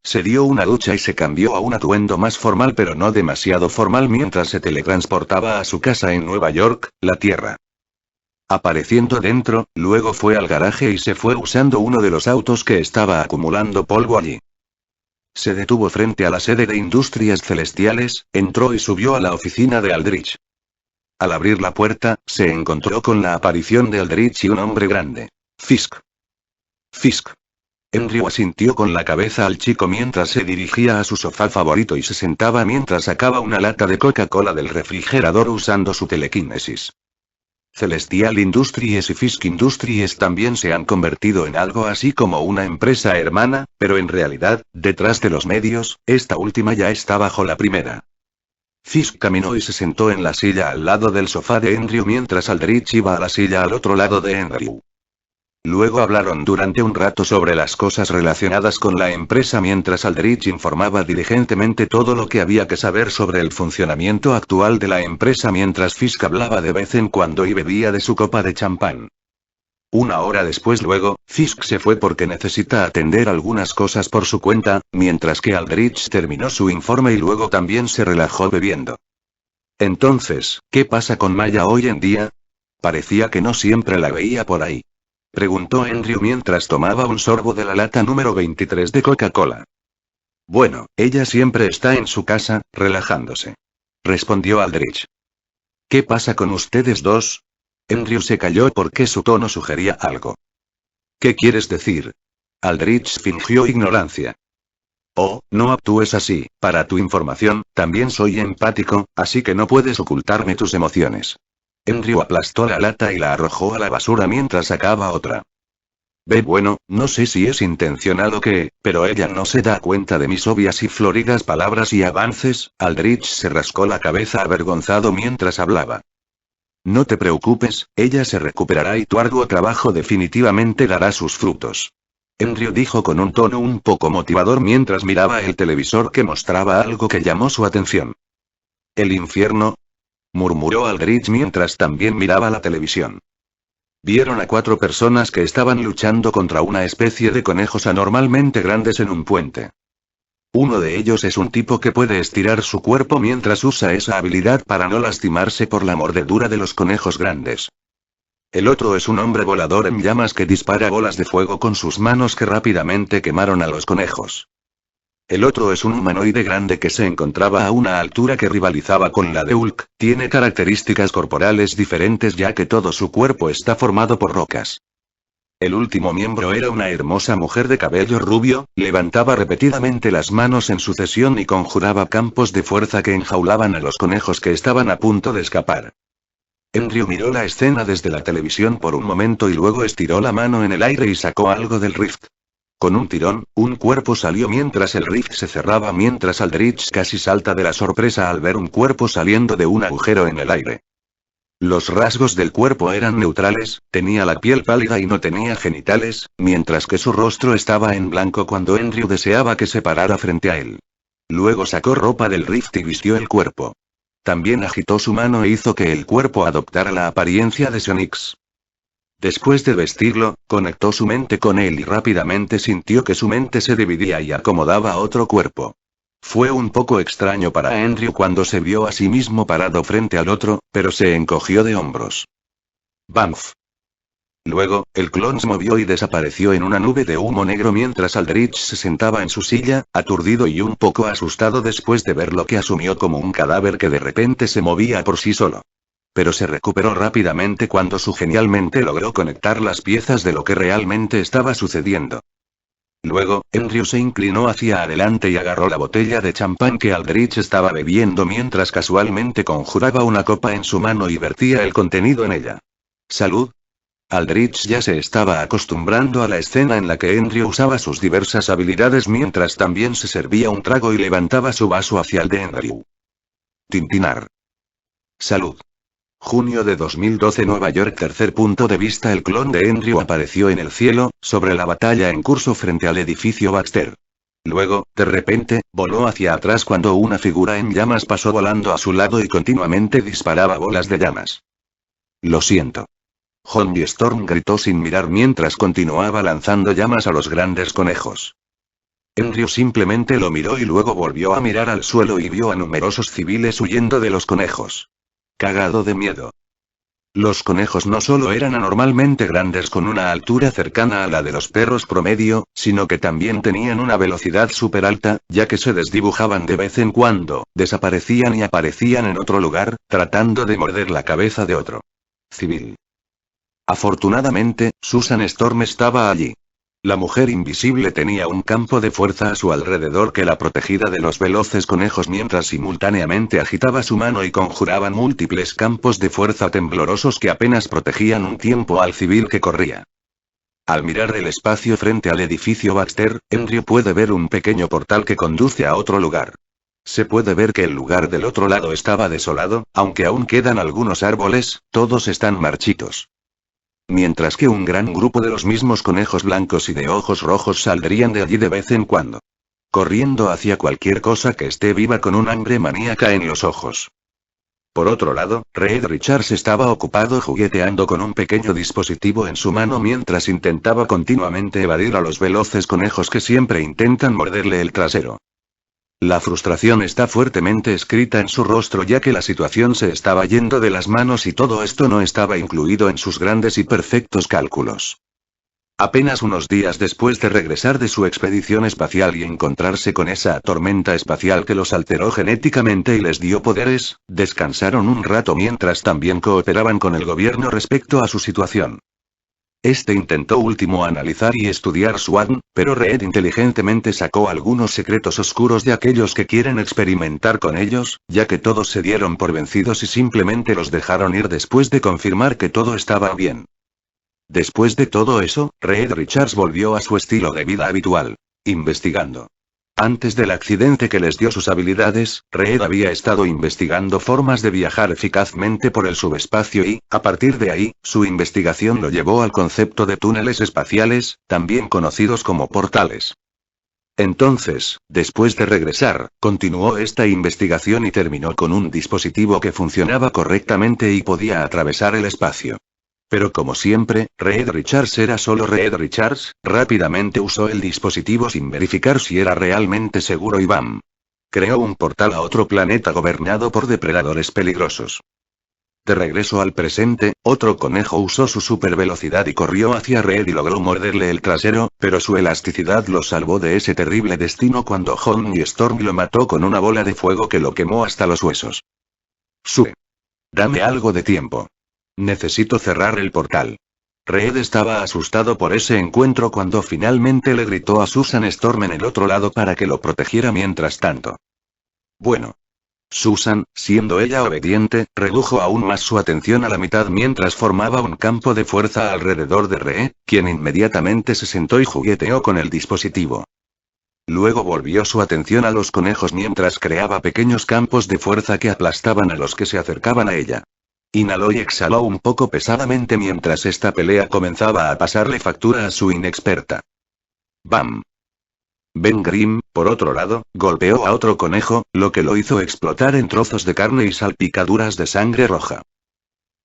se dio una ducha y se cambió a un atuendo más formal pero no demasiado formal mientras se teletransportaba a su casa en Nueva York, la Tierra. Apareciendo dentro, luego fue al garaje y se fue usando uno de los autos que estaba acumulando polvo allí. Se detuvo frente a la sede de Industrias Celestiales, entró y subió a la oficina de Aldrich. Al abrir la puerta, se encontró con la aparición de Aldrich y un hombre grande. Fisk. Fisk. Andrew asintió con la cabeza al chico mientras se dirigía a su sofá favorito y se sentaba mientras sacaba una lata de Coca-Cola del refrigerador usando su telequinesis. Celestial Industries y Fisk Industries también se han convertido en algo así como una empresa hermana, pero en realidad, detrás de los medios, esta última ya está bajo la primera. Fisk caminó y se sentó en la silla al lado del sofá de Andrew mientras Aldrich iba a la silla al otro lado de Andrew. Luego hablaron durante un rato sobre las cosas relacionadas con la empresa mientras Aldrich informaba diligentemente todo lo que había que saber sobre el funcionamiento actual de la empresa mientras Fisk hablaba de vez en cuando y bebía de su copa de champán. Una hora después Fisk se fue porque necesita atender algunas cosas por su cuenta, mientras que Aldrich terminó su informe y luego también se relajó bebiendo. Entonces, ¿qué pasa con Maya hoy en día? Parecía que no siempre la veía por ahí. Preguntó Andrew mientras tomaba un sorbo de la lata número 23 de Coca-Cola. Bueno, ella siempre está en su casa, relajándose. Respondió Aldrich. ¿Qué pasa con ustedes dos? Andrew se calló porque su tono sugería algo. ¿Qué quieres decir? Aldrich fingió ignorancia. Oh, no actúes así, para tu información, también soy empático, así que no puedes ocultarme tus emociones. Andrew aplastó la lata y la arrojó a la basura mientras sacaba otra. Bueno, no sé si es intencional o qué, pero ella no se da cuenta de mis obvias y floridas palabras y avances. Aldrich se rascó la cabeza avergonzado mientras hablaba. No te preocupes, ella se recuperará y tu arduo trabajo definitivamente dará sus frutos. Andrew dijo con un tono un poco motivador mientras miraba el televisor que mostraba algo que llamó su atención. ¿El infierno? Murmuró Aldrich mientras también miraba la televisión. Vieron a 4 personas que estaban luchando contra una especie de conejos anormalmente grandes en un puente. Uno de ellos es un tipo que puede estirar su cuerpo mientras usa esa habilidad para no lastimarse por la mordedura de los conejos grandes. El otro es un hombre volador en llamas que dispara bolas de fuego con sus manos que rápidamente quemaron a los conejos. El otro es un humanoide grande que se encontraba a una altura que rivalizaba con la de Hulk, tiene características corporales diferentes ya que todo su cuerpo está formado por rocas. El último miembro era una hermosa mujer de cabello rubio, levantaba repetidamente las manos en sucesión y conjuraba campos de fuerza que enjaulaban a los conejos que estaban a punto de escapar. Andrew miró la escena desde la televisión por un momento y luego estiró la mano en el aire y sacó algo del rift. Con un tirón, un cuerpo salió mientras el rift se cerraba mientras Aldrich casi salta de la sorpresa al ver un cuerpo saliendo de un agujero en el aire. Los rasgos del cuerpo eran neutrales, tenía la piel pálida y no tenía genitales, mientras que su rostro estaba en blanco cuando Andrew deseaba que se parara frente a él. Luego sacó ropa del rift y vistió el cuerpo. También agitó su mano e hizo que el cuerpo adoptara la apariencia de Sionix. Después de vestirlo, conectó su mente con él y rápidamente sintió que su mente se dividía y acomodaba a otro cuerpo. Fue un poco extraño para Andrew cuando se vio a sí mismo parado frente al otro, pero se encogió de hombros. ¡Bamf! Luego, el clon se movió y desapareció en una nube de humo negro mientras Aldrich se sentaba en su silla, aturdido y un poco asustado después de ver lo que asumió como un cadáver que de repente se movía por sí solo. Pero se recuperó rápidamente cuando su genial mente logró conectar las piezas de lo que realmente estaba sucediendo. Luego, Andrew se inclinó hacia adelante y agarró la botella de champán que Aldrich estaba bebiendo mientras casualmente conjuraba una copa en su mano y vertía el contenido en ella. ¡Salud! Aldrich ya se estaba acostumbrando a la escena en la que Andrew usaba sus diversas habilidades mientras también se servía un trago y levantaba su vaso hacia el de Andrew. Tintinar. ¡Salud! Junio de 2012 Nueva York. Tercer punto de vista. El clon de Andrew apareció en el cielo, sobre la batalla en curso frente al edificio Baxter. Luego, de repente, voló hacia atrás cuando una figura en llamas pasó volando a su lado y continuamente disparaba bolas de llamas. Lo siento. Homie Storm gritó sin mirar mientras continuaba lanzando llamas a los grandes conejos. Andrew simplemente lo miró y luego volvió a mirar al suelo y vio a numerosos civiles huyendo de los conejos. Cagado de miedo. Los conejos no solo eran anormalmente grandes con una altura cercana a la de los perros promedio, sino que también tenían una velocidad súper alta, ya que se desdibujaban de vez en cuando, desaparecían y aparecían en otro lugar, tratando de morder la cabeza de otro civil. Afortunadamente, Susan Storm estaba allí. La mujer invisible tenía un campo de fuerza a su alrededor que la protegía de los veloces conejos mientras simultáneamente agitaba su mano y conjuraban múltiples campos de fuerza temblorosos que apenas protegían un tiempo al civil que corría. Al mirar el espacio frente al edificio Baxter, Andrew puede ver un pequeño portal que conduce a otro lugar. Se puede ver que el lugar del otro lado estaba desolado, aunque aún quedan algunos árboles, todos están marchitos. Mientras que un gran grupo de los mismos conejos blancos y de ojos rojos saldrían de allí de vez en cuando. Corriendo hacia cualquier cosa que esté viva con un hambre maníaca en los ojos. Por otro lado, Reed Richards estaba ocupado jugueteando con un pequeño dispositivo en su mano mientras intentaba continuamente evadir a los veloces conejos que siempre intentan morderle el trasero. La frustración está fuertemente escrita en su rostro ya que la situación se estaba yendo de las manos y todo esto no estaba incluido en sus grandes y perfectos cálculos. Apenas unos días después de regresar de su expedición espacial y encontrarse con esa tormenta espacial que los alteró genéticamente y les dio poderes, descansaron un rato mientras también cooperaban con el gobierno respecto a su situación. Este intentó último analizar y estudiar Swan, pero Reed inteligentemente sacó algunos secretos oscuros de aquellos que quieren experimentar con ellos, ya que todos se dieron por vencidos y simplemente los dejaron ir después de confirmar que todo estaba bien. Después de todo eso, Reed Richards volvió a su estilo de vida habitual. Investigando. Antes del accidente que les dio sus habilidades, Reed había estado investigando formas de viajar eficazmente por el subespacio y, a partir de ahí, su investigación lo llevó al concepto de túneles espaciales, también conocidos como portales. Entonces, después de regresar, continuó esta investigación y terminó con un dispositivo que funcionaba correctamente y podía atravesar el espacio. Pero como siempre, Reed Richards era solo Reed Richards, rápidamente usó el dispositivo sin verificar si era realmente seguro y ¡bam! Creó un portal a otro planeta gobernado por depredadores peligrosos. De regreso al presente, otro conejo usó su supervelocidad y corrió hacia Reed y logró morderle el trasero, pero su elasticidad lo salvó de ese terrible destino cuando Homie Storm lo mató con una bola de fuego que lo quemó hasta los huesos. Sue. Dame algo de tiempo. Necesito cerrar el portal. Reed estaba asustado por ese encuentro cuando finalmente le gritó a Susan Storm en el otro lado para que lo protegiera mientras tanto. Bueno. Susan, siendo ella obediente, redujo aún más su atención a la mitad mientras formaba un campo de fuerza alrededor de Reed, quien inmediatamente se sentó y jugueteó con el dispositivo. Luego volvió su atención a los conejos mientras creaba pequeños campos de fuerza que aplastaban a los que se acercaban a ella. Inhaló y exhaló un poco pesadamente mientras esta pelea comenzaba a pasarle factura a su inexperta. ¡Bam! Ben Grimm, por otro lado, golpeó a otro conejo, lo que lo hizo explotar en trozos de carne y salpicaduras de sangre roja.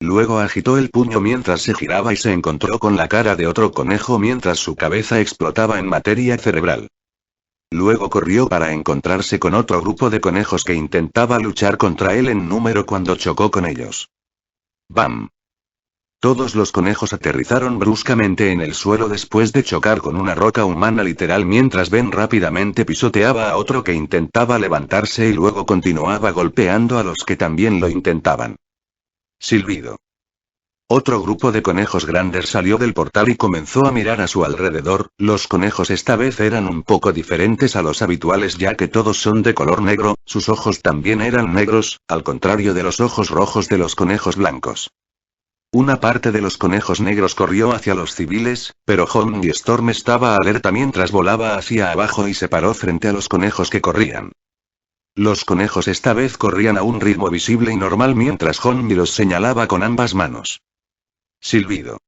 Luego agitó el puño mientras se giraba y se encontró con la cara de otro conejo mientras su cabeza explotaba en materia cerebral. Luego corrió para encontrarse con otro grupo de conejos que intentaba luchar contra él en número cuando chocó con ellos. ¡Bam! Todos los conejos aterrizaron bruscamente en el suelo después de chocar con una roca humana literal mientras Ben rápidamente pisoteaba a otro que intentaba levantarse y luego continuaba golpeando a los que también lo intentaban. Silbido. Otro grupo de conejos grandes salió del portal y comenzó a mirar a su alrededor. Los conejos esta vez eran un poco diferentes a los habituales ya que todos son de color negro, sus ojos también eran negros, al contrario de los ojos rojos de los conejos blancos. Una parte de los conejos negros corrió hacia los civiles, pero Homing Storm estaba alerta mientras volaba hacia abajo y se paró frente a los conejos que corrían. Los conejos esta vez corrían a un ritmo visible y normal mientras Homing los señalaba con ambas manos. Silbido.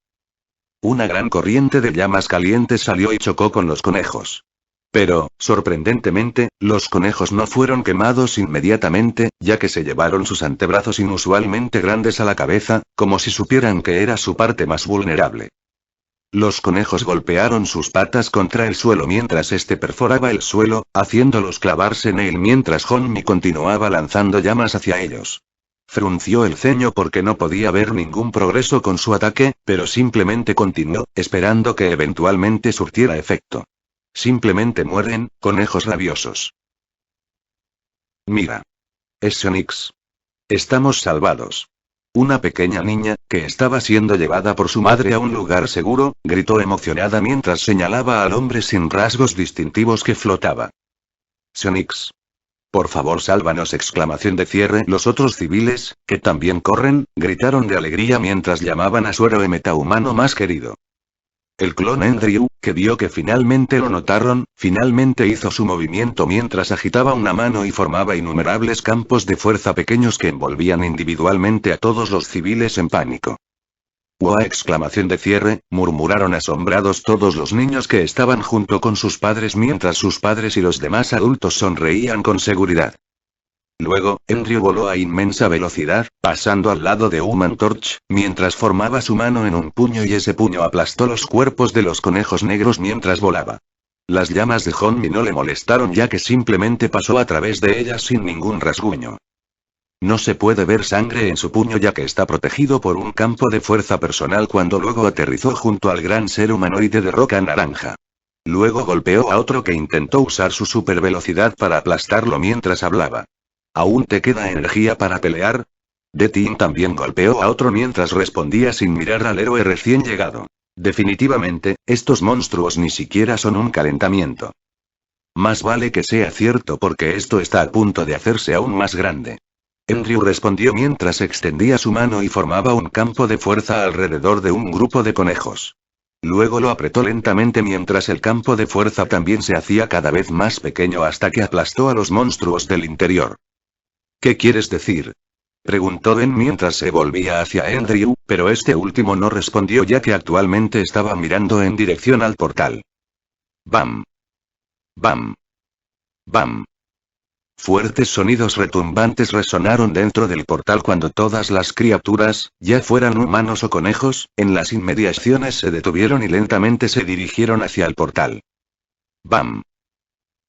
Una gran corriente de llamas calientes salió y chocó con los conejos. Pero, sorprendentemente, los conejos no fueron quemados inmediatamente, ya que se llevaron sus antebrazos inusualmente grandes a la cabeza, como si supieran que era su parte más vulnerable. Los conejos golpearon sus patas contra el suelo mientras este perforaba el suelo, haciéndolos clavarse en él mientras Honmi continuaba lanzando llamas hacia ellos. Frunció el ceño porque no podía ver ningún progreso con su ataque, pero simplemente continuó, esperando que eventualmente surtiera efecto. Simplemente mueren, conejos rabiosos. Mira. Es Sonics. Estamos salvados. Una pequeña niña, que estaba siendo llevada por su madre a un lugar seguro, gritó emocionada mientras señalaba al hombre sin rasgos distintivos que flotaba. Sonics. Por favor, sálvanos! Exclamación de cierre. Los otros civiles, que también corren, gritaron de alegría mientras llamaban a su héroe metahumano más querido. El clon Andrew, que vio que finalmente lo notaron, finalmente hizo su movimiento mientras agitaba una mano y formaba innumerables campos de fuerza pequeños que envolvían individualmente a todos los civiles en pánico. ¡Wow! Exclamación de cierre, murmuraron asombrados todos los niños que estaban junto con sus padres mientras sus padres y los demás adultos sonreían con seguridad. Luego, Andrew voló a inmensa velocidad, pasando al lado de Human Torch, mientras formaba su mano en un puño y ese puño aplastó los cuerpos de los conejos negros mientras volaba. Las llamas de Honmi no le molestaron ya que simplemente pasó a través de ellas sin ningún rasguño. No se puede ver sangre en su puño ya que está protegido por un campo de fuerza personal cuando luego aterrizó junto al gran ser humanoide de roca naranja. Luego golpeó a otro que intentó usar su supervelocidad para aplastarlo mientras hablaba. ¿Aún te queda energía para pelear? Detin también golpeó a otro mientras respondía sin mirar al héroe recién llegado. Definitivamente, estos monstruos ni siquiera son un calentamiento. Más vale que sea cierto porque esto está a punto de hacerse aún más grande. Andrew respondió mientras extendía su mano y formaba un campo de fuerza alrededor de un grupo de conejos. Luego lo apretó lentamente mientras el campo de fuerza también se hacía cada vez más pequeño hasta que aplastó a los monstruos del interior. ¿Qué quieres decir? Preguntó Ben mientras se volvía hacia Andrew, pero este último no respondió ya que actualmente estaba mirando en dirección al portal. ¡Bam! ¡Bam! ¡Bam! Fuertes sonidos retumbantes resonaron dentro del portal cuando todas las criaturas, ya fueran humanos o conejos, en las inmediaciones se detuvieron y lentamente se dirigieron hacia el portal. ¡Bam!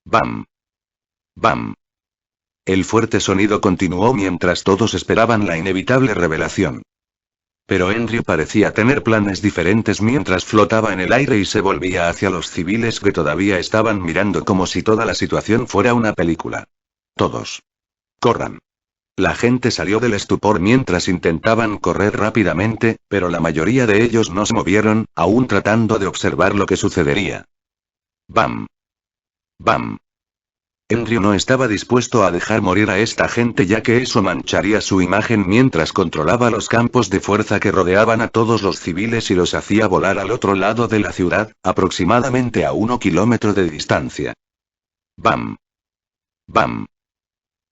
¡Bam! ¡Bam! El fuerte sonido continuó mientras todos esperaban la inevitable revelación. Pero Andrew parecía tener planes diferentes mientras flotaba en el aire y se volvía hacia los civiles que todavía estaban mirando como si toda la situación fuera una película. Todos. ¡Corran! La gente salió del estupor mientras intentaban correr rápidamente, pero la mayoría de ellos no se movieron, aún tratando de observar lo que sucedería. ¡Bam! ¡Bam! Andrew no estaba dispuesto a dejar morir a esta gente ya que eso mancharía su imagen mientras controlaba los campos de fuerza que rodeaban a todos los civiles y los hacía volar al otro lado de la ciudad, aproximadamente a 1 kilómetro de distancia. ¡Bam! ¡Bam!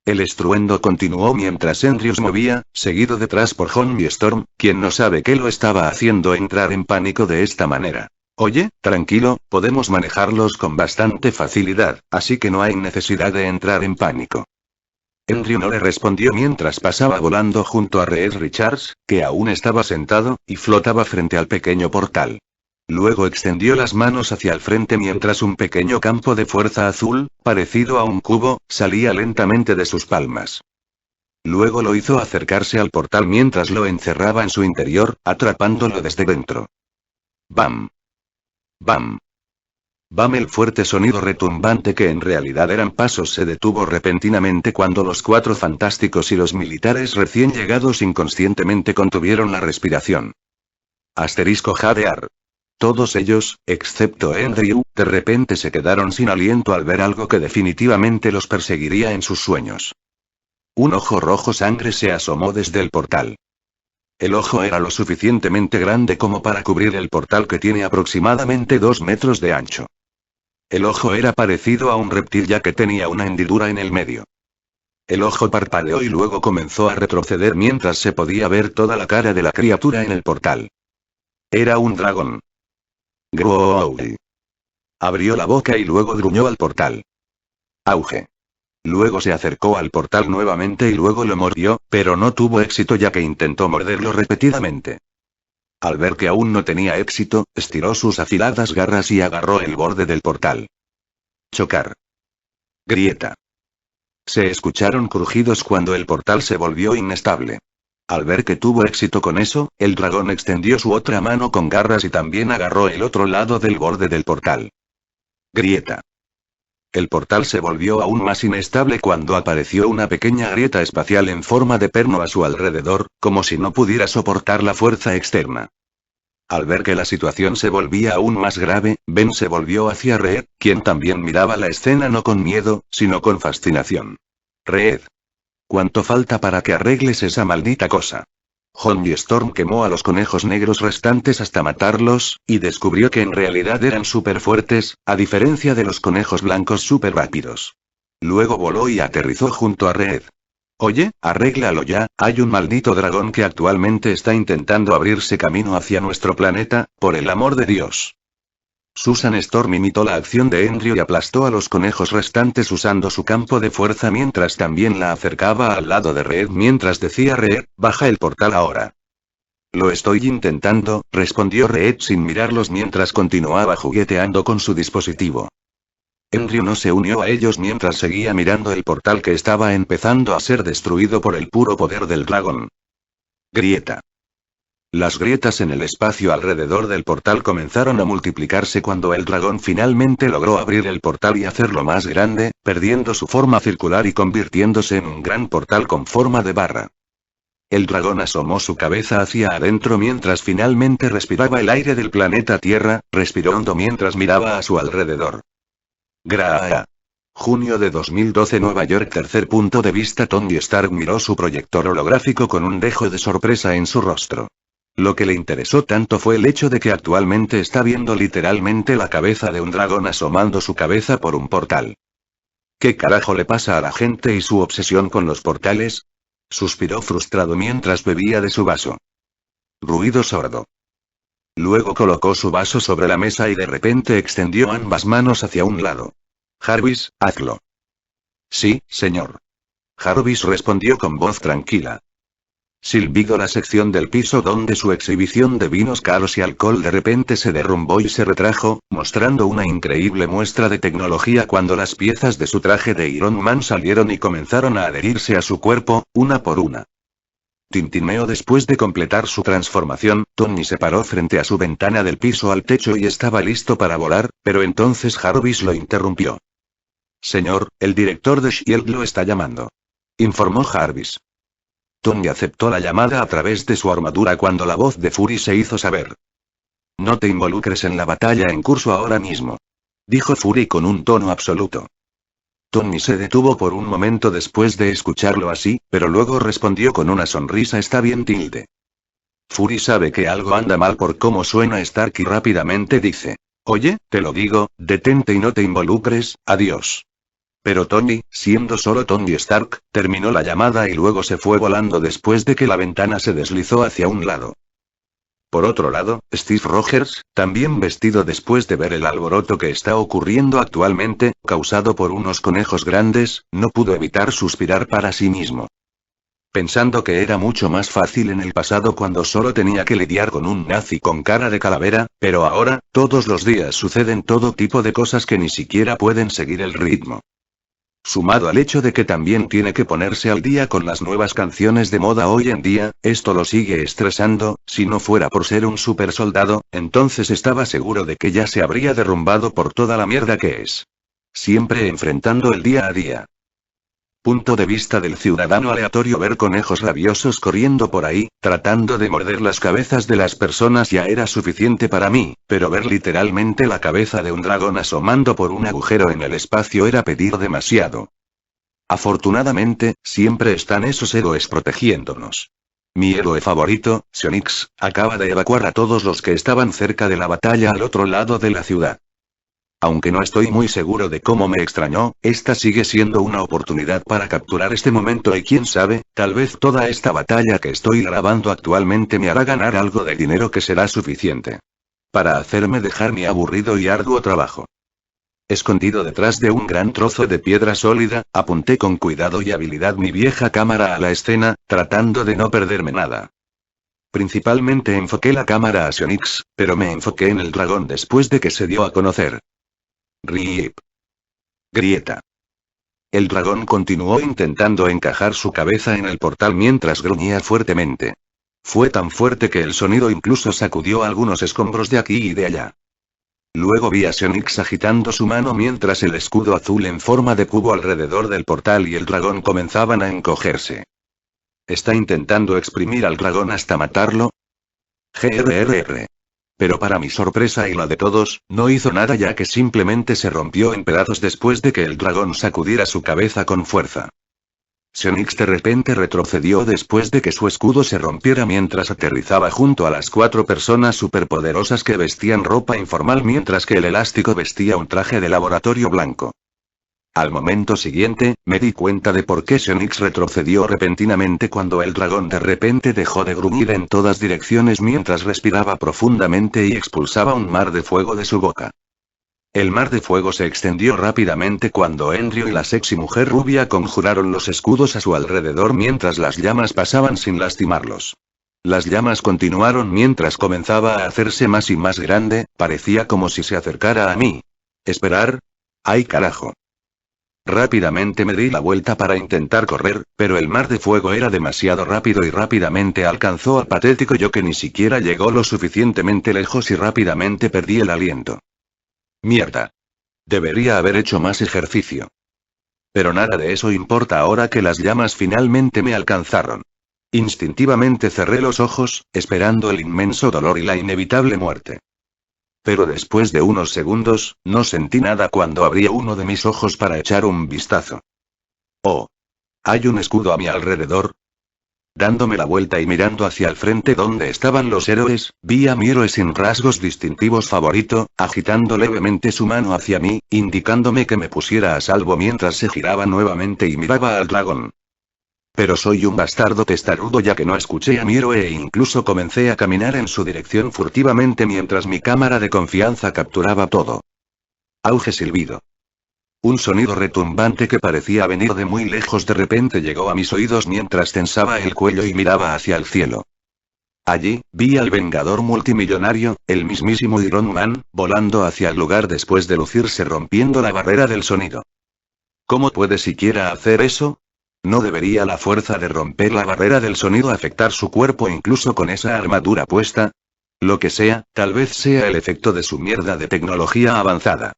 El estruendo continuó mientras Andrew se movía, seguido detrás por John y Storm, quien no sabe qué lo estaba haciendo entrar en pánico de esta manera. Oye, tranquilo, podemos manejarlos con bastante facilidad, así que no hay necesidad de entrar en pánico. Andrew no le respondió mientras pasaba volando junto a Reed Richards, que aún estaba sentado, y flotaba frente al pequeño portal. Luego extendió las manos hacia el frente mientras un pequeño campo de fuerza azul, parecido a un cubo, salía lentamente de sus palmas. Luego lo hizo acercarse al portal mientras lo encerraba en su interior, atrapándolo desde dentro. ¡Bam! ¡Bam! ¡Bam! El fuerte sonido retumbante que en realidad eran pasos se detuvo repentinamente cuando los 4 fantásticos y los militares recién llegados inconscientemente contuvieron la respiración. Asterisco jadear. Todos ellos, excepto Andrew, de repente se quedaron sin aliento al ver algo que definitivamente los perseguiría en sus sueños. Un ojo rojo sangre se asomó desde el portal. El ojo era lo suficientemente grande como para cubrir el portal que tiene aproximadamente 2 metros de ancho. El ojo era parecido a un reptil ya que tenía una hendidura en el medio. El ojo parpadeó y luego comenzó a retroceder mientras se podía ver toda la cara de la criatura en el portal. Era un dragón. Growl. Abrió la boca y luego gruñó al portal. Auge. Luego se acercó al portal nuevamente y luego lo mordió, pero no tuvo éxito ya que intentó morderlo repetidamente. Al ver que aún no tenía éxito, estiró sus afiladas garras y agarró el borde del portal. Chocar. Grieta. Se escucharon crujidos cuando el portal se volvió inestable. Al ver que tuvo éxito con eso, el dragón extendió su otra mano con garras y también agarró el otro lado del borde del portal. Grieta. El portal se volvió aún más inestable cuando apareció una pequeña grieta espacial en forma de perno a su alrededor, como si no pudiera soportar la fuerza externa. Al ver que la situación se volvía aún más grave, Ben se volvió hacia Reed, quien también miraba la escena no con miedo, sino con fascinación. Reed. ¿Cuánto falta para que arregles esa maldita cosa? John y Storm quemó a los conejos negros restantes hasta matarlos, y descubrió que en realidad eran súper fuertes, a diferencia de los conejos blancos súper rápidos. Luego voló y aterrizó junto a Reed. Oye, arréglalo ya, hay un maldito dragón que actualmente está intentando abrirse camino hacia nuestro planeta, por el amor de Dios. Susan Storm imitó la acción de Andrew y aplastó a los conejos restantes usando su campo de fuerza mientras también la acercaba al lado de Reed mientras decía Reed, baja el portal ahora. Lo estoy intentando, respondió Reed sin mirarlos mientras continuaba jugueteando con su dispositivo. Andrew no se unió a ellos mientras seguía mirando el portal que estaba empezando a ser destruido por el puro poder del dragón. Grieta. Las grietas en el espacio alrededor del portal comenzaron a multiplicarse cuando el dragón finalmente logró abrir el portal y hacerlo más grande, perdiendo su forma circular y convirtiéndose en un gran portal con forma de barra. El dragón asomó su cabeza hacia adentro mientras finalmente respiraba el aire del planeta Tierra, respiró hondo mientras miraba a su alrededor. Graa. Junio de 2012 Nueva York. Tercer punto de vista. Tony Stark miró su proyector holográfico con un dejo de sorpresa en su rostro. Lo que le interesó tanto fue el hecho de que actualmente está viendo literalmente la cabeza de un dragón asomando su cabeza por un portal. ¿Qué carajo le pasa a la gente y su obsesión con los portales? Suspiró frustrado mientras bebía de su vaso. Ruido sordo. Luego colocó su vaso sobre la mesa y de repente extendió ambas manos hacia un lado. Jarvis, hazlo. Sí, señor. Jarvis respondió con voz tranquila. Silbido. La sección del piso donde su exhibición de vinos caros y alcohol de repente se derrumbó y se retrajo, mostrando una increíble muestra de tecnología cuando las piezas de su traje de Iron Man salieron y comenzaron a adherirse a su cuerpo, una por una. Tintineó después de completar su transformación. Tony se paró frente a su ventana del piso al techo y estaba listo para volar, pero entonces Jarvis lo interrumpió. Señor, el director de S.H.I.E.L.D. lo está llamando. Informó Jarvis. Tony aceptó la llamada a través de su armadura cuando la voz de Fury se hizo saber. No te involucres en la batalla en curso ahora mismo, dijo Fury con un tono absoluto. Tony se detuvo por un momento después de escucharlo así, pero luego respondió con una sonrisa. Está bien, tilde. Fury sabe que algo anda mal por cómo suena Stark y rápidamente dice. Oye, te lo digo, detente y no te involucres, adiós. Pero Tony, siendo solo Tony Stark, terminó la llamada y luego se fue volando después de que la ventana se deslizó hacia un lado. Por otro lado, Steve Rogers, también vestido después de ver el alboroto que está ocurriendo actualmente, causado por unos conejos grandes, no pudo evitar suspirar para sí mismo. Pensando que era mucho más fácil en el pasado cuando solo tenía que lidiar con un nazi con cara de calavera, pero ahora, todos los días suceden todo tipo de cosas que ni siquiera pueden seguir el ritmo. Sumado al hecho de que también tiene que ponerse al día con las nuevas canciones de moda hoy en día, esto lo sigue estresando. Si no fuera por ser un super soldado, entonces estaba seguro de que ya se habría derrumbado por toda la mierda que es. Siempre enfrentando el día a día. Punto de vista del ciudadano aleatorio. Ver conejos rabiosos corriendo por ahí, tratando de morder las cabezas de las personas ya era suficiente para mí, pero ver literalmente la cabeza de un dragón asomando por un agujero en el espacio era pedir demasiado. Afortunadamente, siempre están esos héroes protegiéndonos. Mi héroe favorito, Sionix, acaba de evacuar a todos los que estaban cerca de la batalla al otro lado de la ciudad. Aunque no estoy muy seguro de cómo me extrañó, esta sigue siendo una oportunidad para capturar este momento y quién sabe, tal vez toda esta batalla que estoy grabando actualmente me hará ganar algo de dinero que será suficiente para hacerme dejar mi aburrido y arduo trabajo. Escondido detrás de un gran trozo de piedra sólida, apunté con cuidado y habilidad mi vieja cámara a la escena, tratando de no perderme nada. Principalmente enfoqué la cámara a Sionix, pero me enfoqué en el dragón después de que se dio a conocer. Rip. Grieta. El dragón continuó intentando encajar su cabeza en el portal mientras gruñía fuertemente. Fue tan fuerte que el sonido incluso sacudió algunos escombros de aquí y de allá. Luego vi a Sionix agitando su mano mientras el escudo azul en forma de cubo alrededor del portal y el dragón comenzaban a encogerse. ¿Está intentando exprimir al dragón hasta matarlo? Grrr. Pero para mi sorpresa y la de todos, no hizo nada ya que simplemente se rompió en pedazos después de que el dragón sacudiera su cabeza con fuerza. Sionix de repente retrocedió después de que su escudo se rompiera mientras aterrizaba junto a las 4 personas superpoderosas que vestían ropa informal mientras que el elástico vestía un traje de laboratorio blanco. Al momento siguiente, me di cuenta de por qué Sionix retrocedió repentinamente cuando el dragón de repente dejó de gruñir en todas direcciones mientras respiraba profundamente y expulsaba un mar de fuego de su boca. El mar de fuego se extendió rápidamente cuando Andrew y la sexy mujer rubia conjuraron los escudos a su alrededor mientras las llamas pasaban sin lastimarlos. Las llamas continuaron mientras comenzaba a hacerse más y más grande, parecía como si se acercara a mí. ¿Esperar? ¡Ay carajo! Rápidamente me di la vuelta para intentar correr, pero el mar de fuego era demasiado rápido y rápidamente alcanzó al patético yo que ni siquiera llegó lo suficientemente lejos y rápidamente perdí el aliento. Mierda. Debería haber hecho más ejercicio. Pero nada de eso importa ahora que las llamas finalmente me alcanzaron. Instintivamente cerré los ojos, esperando el inmenso dolor y la inevitable muerte. Pero después de unos segundos, no sentí nada cuando abrí uno de mis ojos para echar un vistazo. Oh. ¿Hay un escudo a mi alrededor? Dándome la vuelta y mirando hacia el frente donde estaban los héroes, vi a mi héroe sin rasgos distintivos favorito, agitando levemente su mano hacia mí, indicándome que me pusiera a salvo mientras se giraba nuevamente y miraba al dragón. Pero soy un bastardo testarudo ya que no escuché a mi héroe e incluso comencé a caminar en su dirección furtivamente mientras mi cámara de confianza capturaba todo. Auge silbido. Un sonido retumbante que parecía venir de muy lejos de repente llegó a mis oídos mientras tensaba el cuello y miraba hacia el cielo. Allí, vi al Vengador multimillonario, el mismísimo Iron Man, volando hacia el lugar después de lucirse rompiendo la barrera del sonido. ¿Cómo puede siquiera hacer eso? ¿No debería la fuerza de romper la barrera del sonido afectar su cuerpo incluso con esa armadura puesta? Lo que sea, tal vez sea el efecto de su mierda de tecnología avanzada.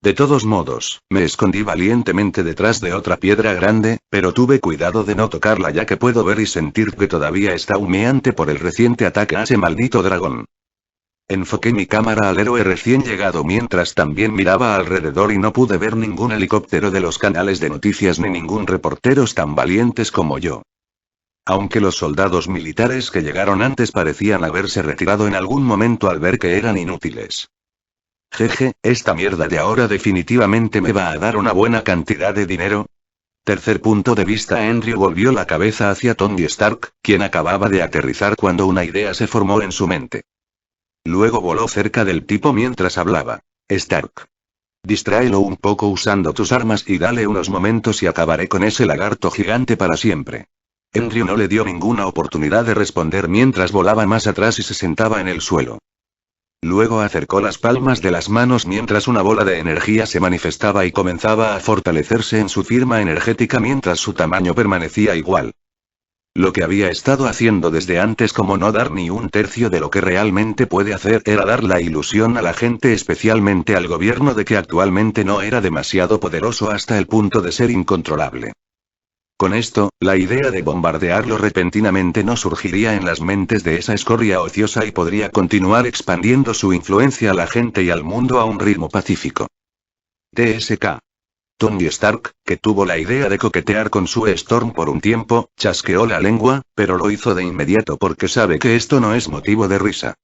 De todos modos, me escondí valientemente detrás de otra piedra grande, pero tuve cuidado de no tocarla ya que puedo ver y sentir que todavía está humeante por el reciente ataque a ese maldito dragón. Enfoqué mi cámara al héroe recién llegado mientras también miraba alrededor y no pude ver ningún helicóptero de los canales de noticias ni ningún reporteros tan valientes como yo. Aunque los soldados militares que llegaron antes parecían haberse retirado en algún momento al ver que eran inútiles. Jeje, esta mierda de ahora definitivamente me va a dar una buena cantidad de dinero. Tercer punto de vista. Andrew volvió la cabeza hacia Tony Stark, quien acababa de aterrizar cuando una idea se formó en su mente. Luego voló cerca del tipo mientras hablaba. Stark. Distráelo un poco usando tus armas y dale unos momentos y acabaré con ese lagarto gigante para siempre. Andrew no le dio ninguna oportunidad de responder mientras volaba más atrás y se sentaba en el suelo. Luego acercó las palmas de las manos mientras una bola de energía se manifestaba y comenzaba a fortalecerse en su firma energética mientras su tamaño permanecía igual. Lo que había estado haciendo desde antes, como no dar ni un tercio de lo que realmente puede hacer, era dar la ilusión a la gente, especialmente al gobierno, de que actualmente no era demasiado poderoso hasta el punto de ser incontrolable. Con esto, la idea de bombardearlo repentinamente no surgiría en las mentes de esa escoria ociosa y podría continuar expandiendo su influencia a la gente y al mundo a un ritmo pacífico. TSK. Tony Stark, que tuvo la idea de coquetear con Sue Storm por un tiempo, chasqueó la lengua, pero lo hizo de inmediato porque sabe que esto no es motivo de risa.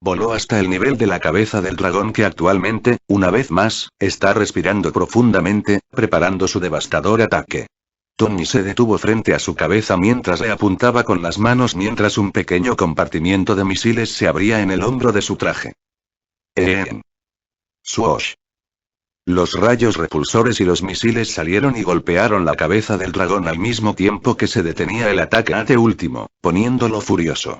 Voló hasta el nivel de la cabeza del dragón que actualmente, una vez más, está respirando profundamente, preparando su devastador ataque. Tony se detuvo frente a su cabeza mientras le apuntaba con las manos mientras un pequeño compartimiento de misiles se abría en el hombro de su traje. Swoosh. Los rayos repulsores y los misiles salieron y golpearon la cabeza del dragón al mismo tiempo que se detenía el ataque a este último, poniéndolo furioso.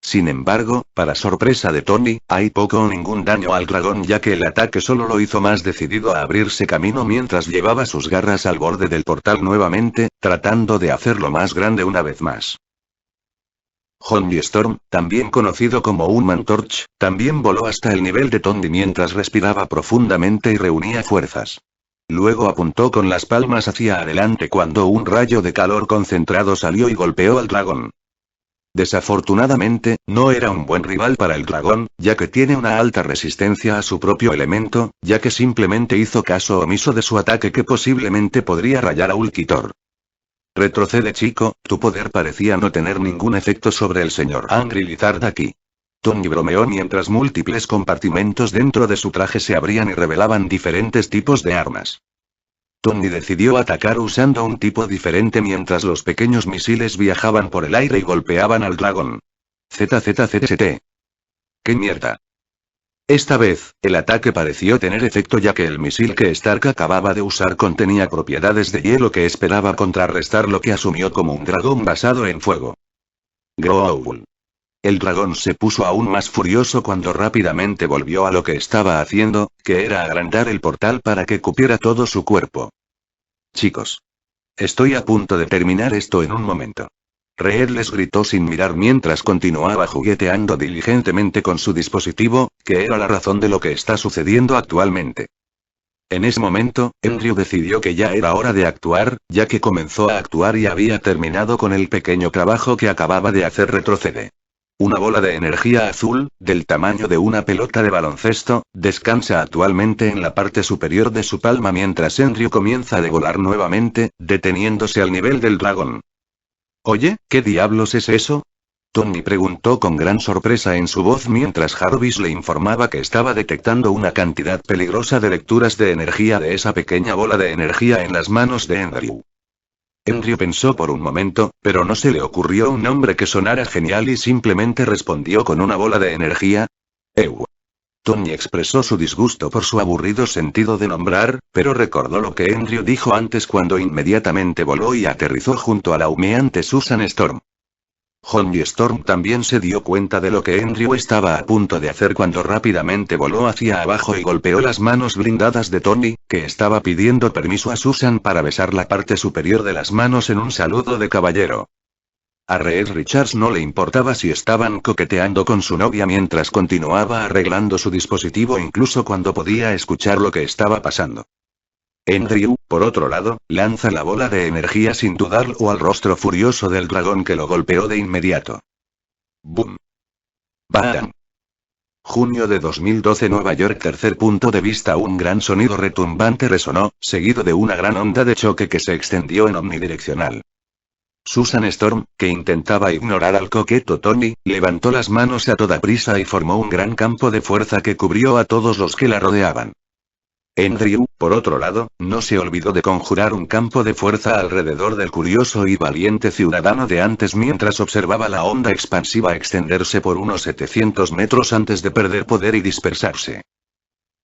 Sin embargo, para sorpresa de Tony, hay poco o ningún daño al dragón ya que el ataque solo lo hizo más decidido a abrirse camino mientras llevaba sus garras al borde del portal nuevamente, tratando de hacerlo más grande una vez más. Johnny Storm, también conocido como Human Torch, también voló hasta el nivel de Tony mientras respiraba profundamente y reunía fuerzas. Luego apuntó con las palmas hacia adelante cuando un rayo de calor concentrado salió y golpeó al dragón. Desafortunadamente, no era un buen rival para el dragón, ya que tiene una alta resistencia a su propio elemento, ya que simplemente hizo caso omiso de su ataque que posiblemente podría rayar a Ulquitor. Retrocede, chico, tu poder parecía no tener ningún efecto sobre el señor Angry Lizard aquí. Tony bromeó mientras múltiples compartimentos dentro de su traje se abrían y revelaban diferentes tipos de armas. Tony decidió atacar usando un tipo diferente mientras los pequeños misiles viajaban por el aire y golpeaban al dragón. ZZZT. ¡Qué mierda! Esta vez, el ataque pareció tener efecto ya que el misil que Stark acababa de usar contenía propiedades de hielo que esperaba contrarrestar lo que asumió como un dragón basado en fuego. Growl. El dragón se puso aún más furioso cuando rápidamente volvió a lo que estaba haciendo, que era agrandar el portal para que cupiera todo su cuerpo. Chicos. Estoy a punto de terminar esto en un momento. Reed les gritó sin mirar mientras continuaba jugueteando diligentemente con su dispositivo, que era la razón de lo que está sucediendo actualmente. En ese momento, Andrew decidió que ya era hora de actuar, ya que comenzó a actuar y había terminado con el pequeño trabajo que acababa de hacer. Retrocede. Una bola de energía azul, del tamaño de una pelota de baloncesto, descansa actualmente en la parte superior de su palma mientras Andrew comienza a volar nuevamente, deteniéndose al nivel del dragón. Oye, ¿qué diablos es eso? Tony preguntó con gran sorpresa en su voz mientras Jarvis le informaba que estaba detectando una cantidad peligrosa de lecturas de energía de esa pequeña bola de energía en las manos de Andrew. Andrew pensó por un momento, pero no se le ocurrió un nombre que sonara genial y simplemente respondió con una bola de energía. Tony expresó su disgusto por su aburrido sentido de nombrar, pero recordó lo que Andrew dijo antes cuando inmediatamente voló y aterrizó junto a la humeante Susan Storm. Johnny Storm también se dio cuenta de lo que Andrew estaba a punto de hacer cuando rápidamente voló hacia abajo y golpeó las manos blindadas de Tony, que estaba pidiendo permiso a Susan para besar la parte superior de las manos en un saludo de caballero. A Reed Richards no le importaba si estaban coqueteando con su novia mientras continuaba arreglando su dispositivo incluso cuando podía escuchar lo que estaba pasando. Andrew, por otro lado, lanza la bola de energía sin dudarlo al rostro furioso del dragón que lo golpeó de inmediato. ¡Boom! ¡Bam! Junio de 2012 Nueva York. Tercer punto de vista. Un gran sonido retumbante resonó, seguido de una gran onda de choque que se extendió en omnidireccional. Susan Storm, que intentaba ignorar al coqueto Tony, levantó las manos a toda prisa y formó un gran campo de fuerza que cubrió a todos los que la rodeaban. Andrew, por otro lado, no se olvidó de conjurar un campo de fuerza alrededor del curioso y valiente ciudadano de antes mientras observaba la onda expansiva extenderse por unos 700 metros antes de perder poder y dispersarse.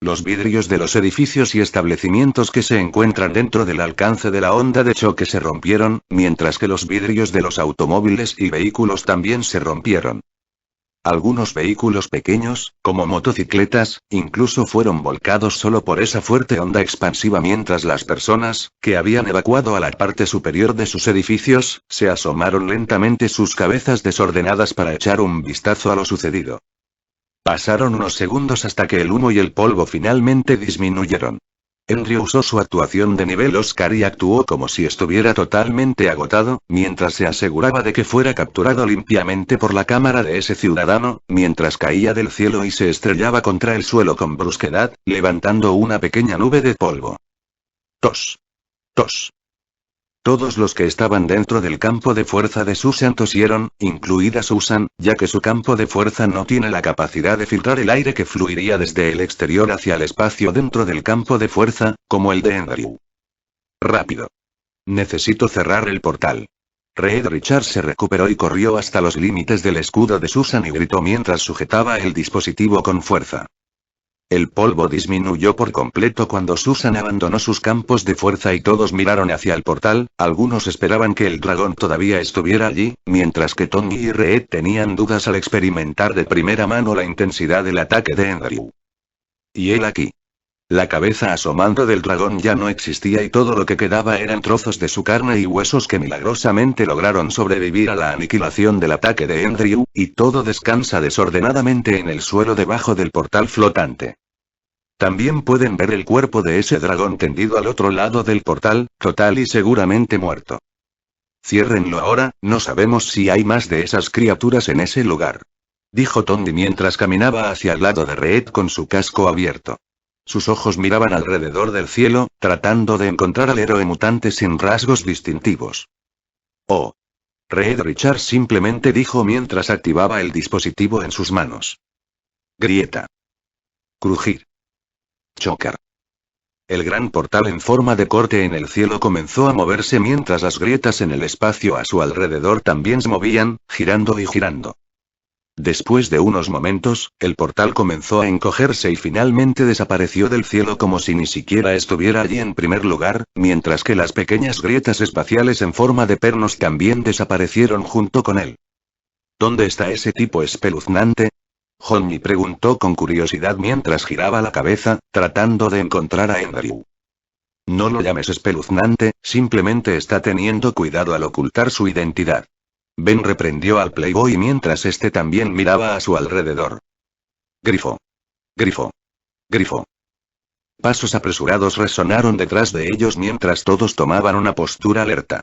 Los vidrios de los edificios y establecimientos que se encuentran dentro del alcance de la onda de choque se rompieron, mientras que los vidrios de los automóviles y vehículos también se rompieron. Algunos vehículos pequeños, como motocicletas, incluso fueron volcados solo por esa fuerte onda expansiva mientras las personas, que habían evacuado a la parte superior de sus edificios, se asomaron lentamente sus cabezas desordenadas para echar un vistazo a lo sucedido. Pasaron unos segundos hasta que el humo y el polvo finalmente disminuyeron. Andrew usó su actuación de nivel Oscar y actuó como si estuviera totalmente agotado, mientras se aseguraba de que fuera capturado limpiamente por la cámara de ese ciudadano, mientras caía del cielo y se estrellaba contra el suelo con brusquedad, levantando una pequeña nube de polvo. Tos. Tos. Todos los que estaban dentro del campo de fuerza de Susan tosieron, incluida Susan, ya que su campo de fuerza no tiene la capacidad de filtrar el aire que fluiría desde el exterior hacia el espacio dentro del campo de fuerza, como el de Andrew. Rápido. Necesito cerrar el portal. Reed Richards se recuperó y corrió hasta los límites del escudo de Susan y gritó mientras sujetaba el dispositivo con fuerza. El polvo disminuyó por completo cuando Susan abandonó sus campos de fuerza y todos miraron hacia el portal. Algunos esperaban que el dragón todavía estuviera allí, mientras que Tony y Reed tenían dudas al experimentar de primera mano la intensidad del ataque de Andrew. Y él aquí. La cabeza asomando del dragón ya no existía y todo lo que quedaba eran trozos de su carne y huesos que milagrosamente lograron sobrevivir a la aniquilación del ataque de Andrew, y todo descansa desordenadamente en el suelo debajo del portal flotante. También pueden ver el cuerpo de ese dragón tendido al otro lado del portal, total y seguramente muerto. Ciérrenlo ahora, no sabemos si hay más de esas criaturas en ese lugar. Dijo Tony mientras caminaba hacia el lado de Reed con su casco abierto. Sus ojos miraban alrededor del cielo, tratando de encontrar al héroe mutante sin rasgos distintivos. Oh. Reed Richards simplemente dijo mientras activaba el dispositivo en sus manos. Grieta. Crujir. Chocar. El gran portal en forma de corte en el cielo comenzó a moverse mientras las grietas en el espacio a su alrededor también se movían, girando y girando. Después de unos momentos, el portal comenzó a encogerse y finalmente desapareció del cielo como si ni siquiera estuviera allí en primer lugar, mientras que las pequeñas grietas espaciales en forma de pernos también desaparecieron junto con él. ¿Dónde está ese tipo espeluznante? Johnny preguntó con curiosidad mientras giraba la cabeza, tratando de encontrar a Andrew. No lo llames espeluznante, simplemente está teniendo cuidado al ocultar su identidad. Ben reprendió al Playboy mientras este también miraba a su alrededor. Grifo. Grifo. Grifo. Pasos apresurados resonaron detrás de ellos mientras todos tomaban una postura alerta.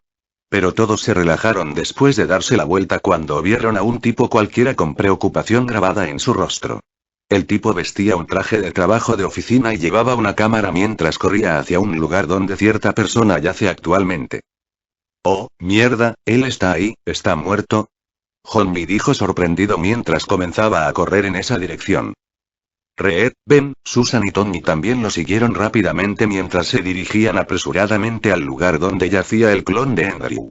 Pero todos se relajaron después de darse la vuelta cuando vieron a un tipo cualquiera con preocupación grabada en su rostro. El tipo vestía un traje de trabajo de oficina y llevaba una cámara mientras corría hacia un lugar donde cierta persona yace actualmente. Oh, mierda, él está ahí, ¿está muerto? Johnny dijo sorprendido mientras comenzaba a correr en esa dirección. Reed, Ben, Susan y Tony también lo siguieron rápidamente mientras se dirigían apresuradamente al lugar donde yacía el clon de Andrew.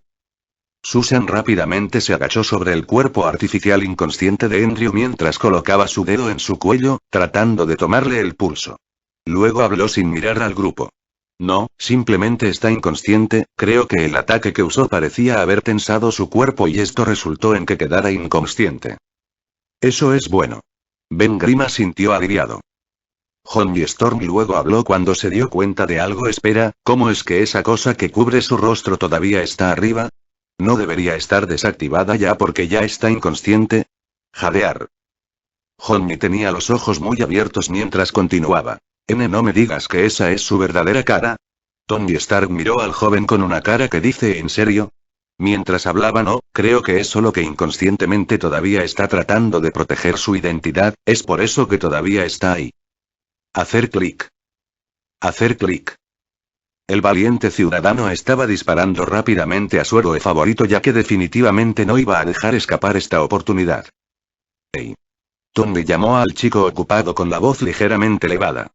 Susan rápidamente se agachó sobre el cuerpo artificial inconsciente de Andrew mientras colocaba su dedo en su cuello, tratando de tomarle el pulso. Luego habló sin mirar al grupo. No, simplemente está inconsciente, creo que el ataque que usó parecía haber tensado su cuerpo y esto resultó en que quedara inconsciente. Eso es bueno. Ben Grima sintió aliviado. Johnny Storm luego habló cuando se dio cuenta de algo. Espera, ¿cómo es que esa cosa que cubre su rostro todavía está arriba? ¿No debería estar desactivada ya porque ya está inconsciente? Jadear. Johnny tenía los ojos muy abiertos mientras continuaba. No me digas que esa es su verdadera cara. Tony Stark miró al joven con una cara que dice ¿en serio? Mientras hablaba no, creo que es solo que inconscientemente todavía está tratando de proteger su identidad, es por eso que todavía está ahí. Hacer clic. Hacer clic. El valiente ciudadano estaba disparando rápidamente a su héroe favorito ya que definitivamente no iba a dejar escapar esta oportunidad. Hey. Tony llamó al chico ocupado con la voz ligeramente elevada.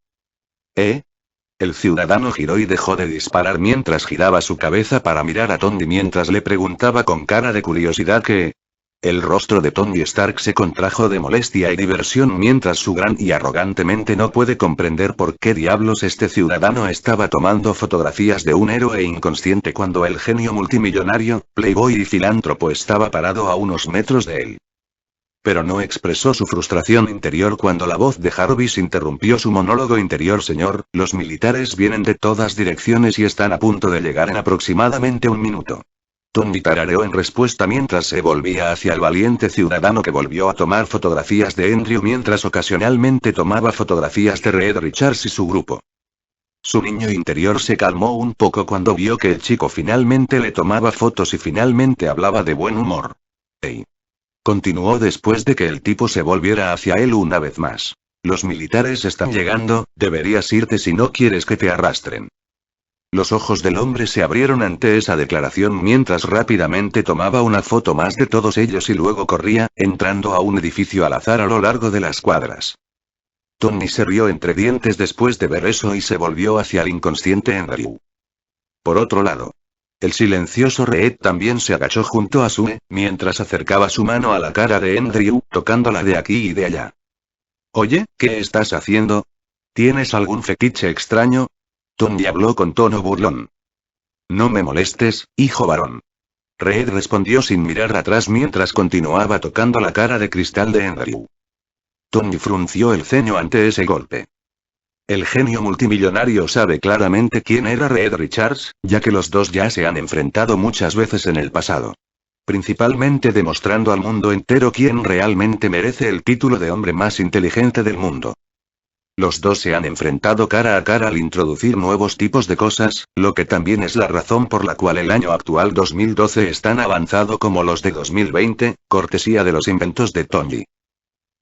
El ciudadano giró y dejó de disparar mientras giraba su cabeza para mirar a Tony mientras le preguntaba con cara de curiosidad qué. El rostro de Tony Stark se contrajo de molestia y diversión mientras su gran y arrogantemente no puede comprender por qué diablos este ciudadano estaba tomando fotografías de un héroe inconsciente cuando el genio multimillonario, playboy y filántropo estaba parado a unos metros de él. Pero no expresó su frustración interior cuando la voz de Jarvis interrumpió su monólogo interior. Señor, los militares vienen de todas direcciones y están a punto de llegar en aproximadamente un minuto. Tony tarareó en respuesta mientras se volvía hacia el valiente ciudadano que volvió a tomar fotografías de Andrew mientras ocasionalmente tomaba fotografías de Reed Richards y su grupo. Su niño interior se calmó un poco cuando vio que el chico finalmente le tomaba fotos y finalmente hablaba de buen humor. Hey. Continuó después de que el tipo se volviera hacia él una vez más. Los militares están llegando, deberías irte si no quieres que te arrastren. Los ojos del hombre se abrieron ante esa declaración mientras rápidamente tomaba una foto más de todos ellos y luego corría, entrando a un edificio al azar a lo largo de las cuadras. Tony se rió entre dientes después de ver eso y se volvió hacia el inconsciente Andrew. Por otro lado, el silencioso Reed también se agachó junto a Sue, mientras acercaba su mano a la cara de Andrew, tocándola de aquí y de allá. Oye, ¿qué estás haciendo? ¿Tienes algún fetiche extraño? Tony habló con tono burlón. No me molestes, hijo varón. Reed respondió sin mirar atrás mientras continuaba tocando la cara de cristal de Andrew. Tony frunció el ceño ante ese golpe. El genio multimillonario sabe claramente quién era Reed Richards, ya que los dos ya se han enfrentado muchas veces en el pasado. Principalmente demostrando al mundo entero quién realmente merece el título de hombre más inteligente del mundo. Los dos se han enfrentado cara a cara al introducir nuevos tipos de cosas, lo que también es la razón por la cual el año actual 2012 es tan avanzado como los de 2020, cortesía de los inventos de Tony.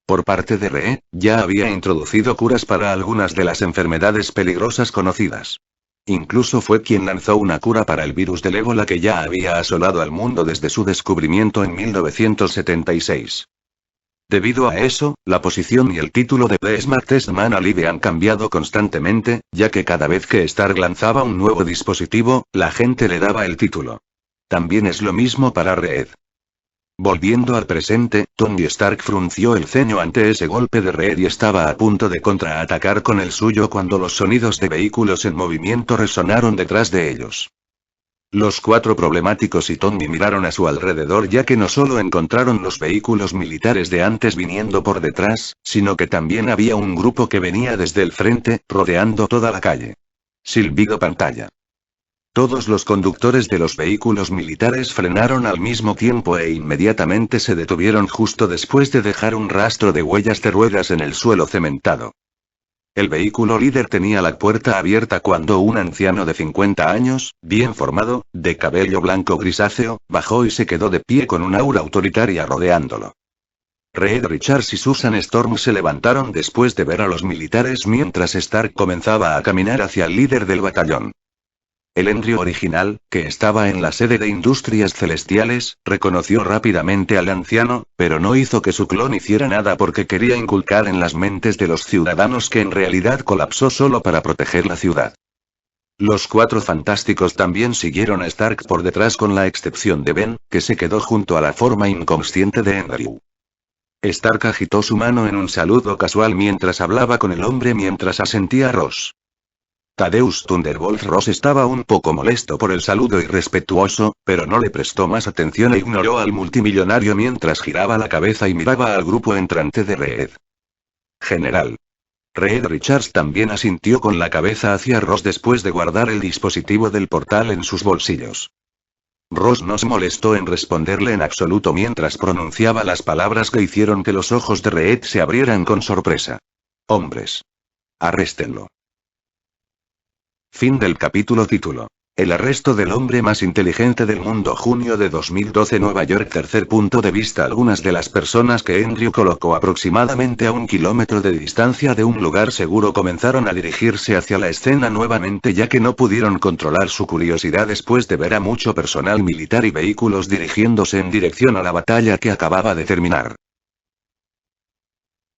Por parte de Reed, ya había introducido curas para algunas de las enfermedades peligrosas conocidas. Incluso fue quien lanzó una cura para el virus del ébola que ya había asolado al mundo desde su descubrimiento en 1976. Debido a eso, la posición y el título de The Smartest Man Alive han cambiado constantemente, ya que cada vez que Stark lanzaba un nuevo dispositivo, la gente le daba el título. También es lo mismo para Reed. Volviendo al presente, Tony Stark frunció el ceño ante ese golpe de Reed y estaba a punto de contraatacar con el suyo cuando los sonidos de vehículos en movimiento resonaron detrás de ellos. Los cuatro problemáticos y Tony miraron a su alrededor ya que no solo encontraron los vehículos militares de antes viniendo por detrás, sino que también había un grupo que venía desde el frente, rodeando toda la calle. Silbido pantalla. Todos los conductores de los vehículos militares frenaron al mismo tiempo e inmediatamente se detuvieron justo después de dejar un rastro de huellas de ruedas en el suelo cementado. El vehículo líder tenía la puerta abierta cuando un anciano de 50 años, bien formado, de cabello blanco grisáceo, bajó y se quedó de pie con un aura autoritaria rodeándolo. Reed Richards y Susan Storm se levantaron después de ver a los militares mientras Stark comenzaba a caminar hacia el líder del batallón. El Andrew original, que estaba en la sede de Industrias Celestiales, reconoció rápidamente al anciano, pero no hizo que su clon hiciera nada porque quería inculcar en las mentes de los ciudadanos que en realidad colapsó solo para proteger la ciudad. Los cuatro fantásticos también siguieron a Stark por detrás con la excepción de Ben, que se quedó junto a la forma inconsciente de Andrew. Stark agitó su mano en un saludo casual mientras hablaba con el hombre mientras asentía a Ross. Thaddeus Thunderbolt Ross estaba un poco molesto por el saludo irrespetuoso, pero no le prestó más atención e ignoró al multimillonario mientras giraba la cabeza y miraba al grupo entrante de Reed. General. Reed Richards también asintió con la cabeza hacia Ross después de guardar el dispositivo del portal en sus bolsillos. Ross no se molestó en responderle en absoluto mientras pronunciaba las palabras que hicieron que los ojos de Reed se abrieran con sorpresa. Hombres. Arréstenlo. Fin del capítulo. Título. El arresto del hombre más inteligente del mundo. Junio de 2012, Nueva York. Tercer punto de vista. Algunas de las personas que Andrew colocó aproximadamente a 1 kilómetro de distancia de un lugar seguro comenzaron a dirigirse hacia la escena nuevamente, ya que no pudieron controlar su curiosidad después de ver a mucho personal militar y vehículos dirigiéndose en dirección a la batalla que acababa de terminar.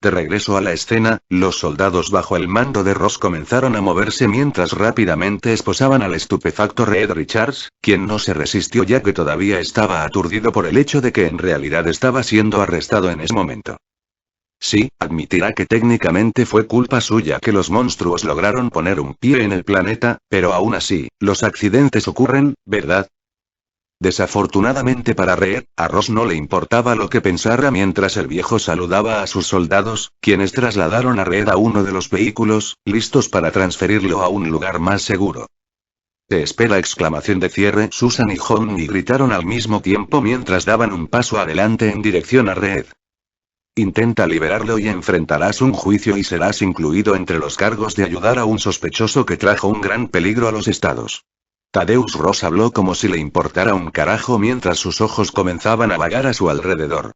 De regreso a la escena, los soldados bajo el mando de Ross comenzaron a moverse mientras rápidamente esposaban al estupefacto Reed Richards, quien no se resistió ya que todavía estaba aturdido por el hecho de que en realidad estaba siendo arrestado en ese momento. Sí, admitirá que técnicamente fue culpa suya que los monstruos lograron poner un pie en el planeta, pero aún así, los accidentes ocurren, ¿verdad? Desafortunadamente para Reed, a Ross no le importaba lo que pensara mientras el viejo saludaba a sus soldados, quienes trasladaron a Reed a uno de los vehículos, listos para transferirlo a un lugar más seguro. «¡Te espera!» exclamación de cierre. Susan y Honey gritaron al mismo tiempo mientras daban un paso adelante en dirección a Reed. «Intenta liberarlo y enfrentarás un juicio y serás incluido entre los cargos de ayudar a un sospechoso que trajo un gran peligro a los estados». Thaddeus Ross habló como si le importara un carajo mientras sus ojos comenzaban a vagar a su alrededor.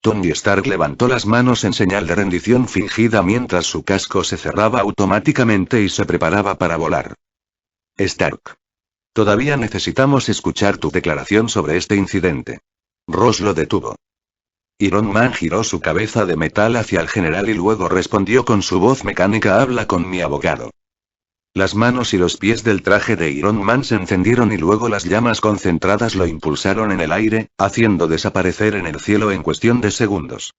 Tony Stark levantó las manos en señal de rendición fingida mientras su casco se cerraba automáticamente y se preparaba para volar. Stark. Todavía necesitamos escuchar tu declaración sobre este incidente. Ross lo detuvo. Iron Man giró su cabeza de metal hacia el general y luego respondió con su voz mecánica: «Habla con mi abogado». Las manos y los pies del traje de Iron Man se encendieron y luego las llamas concentradas lo impulsaron en el aire, haciendo desaparecer en el cielo en cuestión de segundos.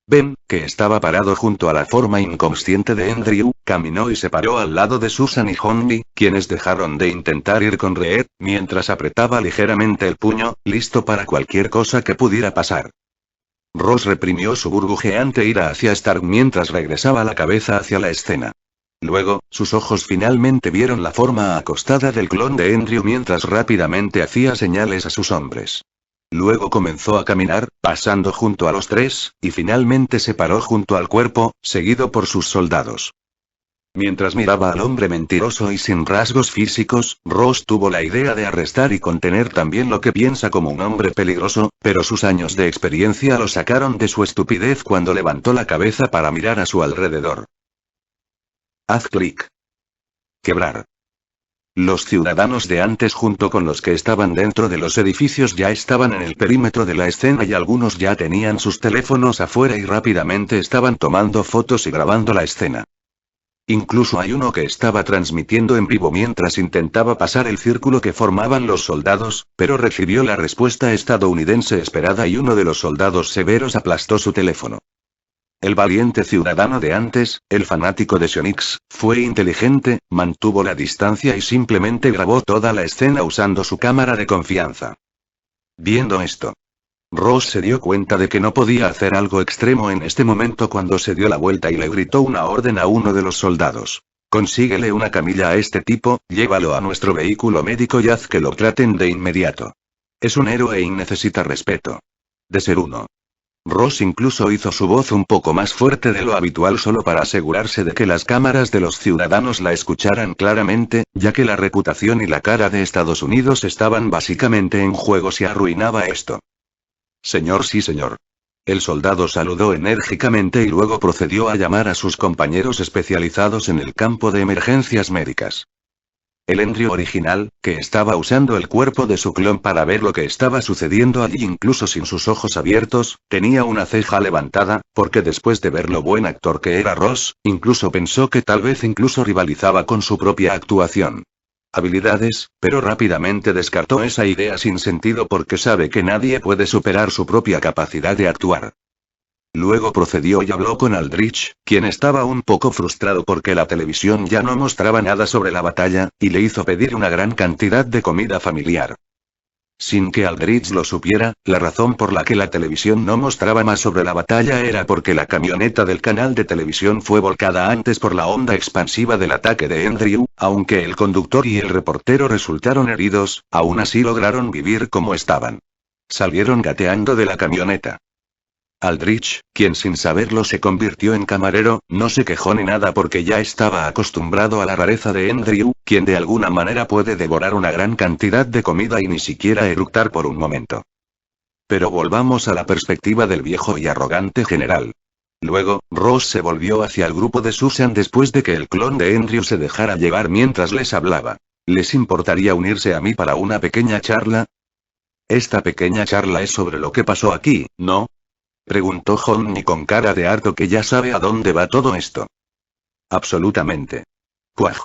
Ben, que estaba parado junto a la forma inconsciente de Andrew, caminó y se paró al lado de Susan y Honey, quienes dejaron de intentar ir con Reed, mientras apretaba ligeramente el puño, listo para cualquier cosa que pudiera pasar. Ross reprimió su burbujeante ira hacia Stark mientras regresaba la cabeza hacia la escena. Luego, sus ojos finalmente vieron la forma acostada del clon de Andrew mientras rápidamente hacía señales a sus hombres. Luego comenzó a caminar, pasando junto a los tres, y finalmente se paró junto al cuerpo, seguido por sus soldados. Mientras miraba al hombre mentiroso y sin rasgos físicos, Ross tuvo la idea de arrestar y contener también lo que piensa como un hombre peligroso, pero sus años de experiencia lo sacaron de su estupidez cuando levantó la cabeza para mirar a su alrededor. Haz clic. Quebrar. Los ciudadanos de antes junto con los que estaban dentro de los edificios ya estaban en el perímetro de la escena y algunos ya tenían sus teléfonos afuera y rápidamente estaban tomando fotos y grabando la escena. Incluso hay uno que estaba transmitiendo en vivo mientras intentaba pasar el círculo que formaban los soldados, pero recibió la respuesta estadounidense esperada y uno de los soldados severos aplastó su teléfono. El valiente ciudadano de antes, el fanático de Sionix, fue inteligente, mantuvo la distancia y simplemente grabó toda la escena usando su cámara de confianza. Viendo esto, Ross se dio cuenta de que no podía hacer algo extremo en este momento cuando se dio la vuelta y le gritó una orden a uno de los soldados. «Consíguele una camilla a este tipo, llévalo a nuestro vehículo médico y haz que lo traten de inmediato. Es un héroe y necesita respeto. De ser uno». Ross incluso hizo su voz un poco más fuerte de lo habitual solo para asegurarse de que las cámaras de los ciudadanos la escucharan claramente, ya que la reputación y la cara de Estados Unidos estaban básicamente en juego si arruinaba esto. «Señor, sí señor». El soldado saludó enérgicamente y luego procedió a llamar a sus compañeros especializados en el campo de emergencias médicas. El Andrew original, que estaba usando el cuerpo de su clon para ver lo que estaba sucediendo allí incluso sin sus ojos abiertos, tenía una ceja levantada, porque después de ver lo buen actor que era Ross, incluso pensó que tal vez incluso rivalizaba con su propia actuación. Habilidades, pero rápidamente descartó esa idea sin sentido porque sabe que nadie puede superar su propia capacidad de actuar. Luego procedió y habló con Aldrich, quien estaba un poco frustrado porque la televisión ya no mostraba nada sobre la batalla, y le hizo pedir una gran cantidad de comida familiar. Sin que Aldrich lo supiera, la razón por la que la televisión no mostraba más sobre la batalla era porque la camioneta del canal de televisión fue volcada antes por la onda expansiva del ataque de Andrew, aunque el conductor y el reportero resultaron heridos, aún así lograron vivir como estaban. Salieron gateando de la camioneta. Aldrich, quien sin saberlo se convirtió en camarero, no se quejó ni nada porque ya estaba acostumbrado a la rareza de Andrew, quien de alguna manera puede devorar una gran cantidad de comida y ni siquiera eructar por un momento. Pero volvamos a la perspectiva del viejo y arrogante general. Luego, Ross se volvió hacia el grupo de Susan después de que el clon de Andrew se dejara llevar mientras les hablaba. ¿Les importaría unirse a mí para una pequeña charla? Esta pequeña charla es sobre lo que pasó aquí, ¿no? Preguntó Honey con cara de harto que ya sabe a dónde va todo esto. Absolutamente. Cuaj.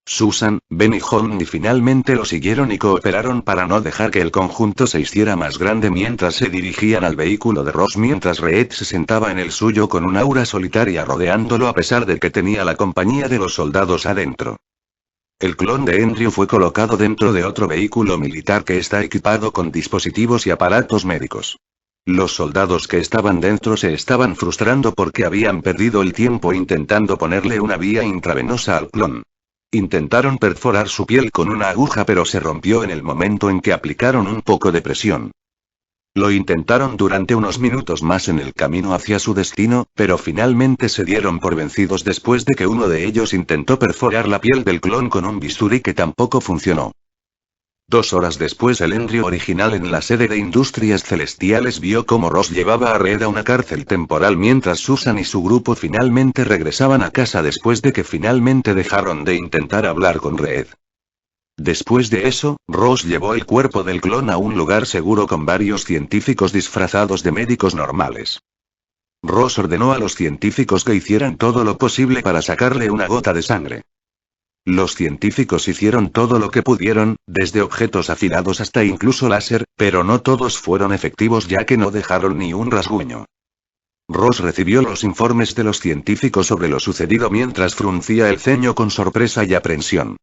Susan, Ben y Honey finalmente lo siguieron y cooperaron para no dejar que el conjunto se hiciera más grande mientras se dirigían al vehículo de Ross mientras Reed se sentaba en el suyo con un aura solitaria rodeándolo a pesar de que tenía la compañía de los soldados adentro. El clon de Andrew fue colocado dentro de otro vehículo militar que está equipado con dispositivos y aparatos médicos. Los soldados que estaban dentro se estaban frustrando porque habían perdido el tiempo intentando ponerle una vía intravenosa al clon. Intentaron perforar su piel con una aguja pero se rompió en el momento en que aplicaron un poco de presión. Lo intentaron durante unos minutos más en el camino hacia su destino, pero finalmente se dieron por vencidos después de que uno de ellos intentó perforar la piel del clon con un bisturí que tampoco funcionó. 2 horas después el Andrew original en la sede de Industrias Celestiales vio cómo Ross llevaba a Reed a una cárcel temporal mientras Susan y su grupo finalmente regresaban a casa después de que finalmente dejaron de intentar hablar con Reed. Después de eso, Ross llevó el cuerpo del clon a un lugar seguro con varios científicos disfrazados de médicos normales. Ross ordenó a los científicos que hicieran todo lo posible para sacarle una gota de sangre. Los científicos hicieron todo lo que pudieron, desde objetos afilados hasta incluso láser, pero no todos fueron efectivos ya que no dejaron ni un rasguño. Ross recibió los informes de los científicos sobre lo sucedido mientras fruncía el ceño con sorpresa y aprensión.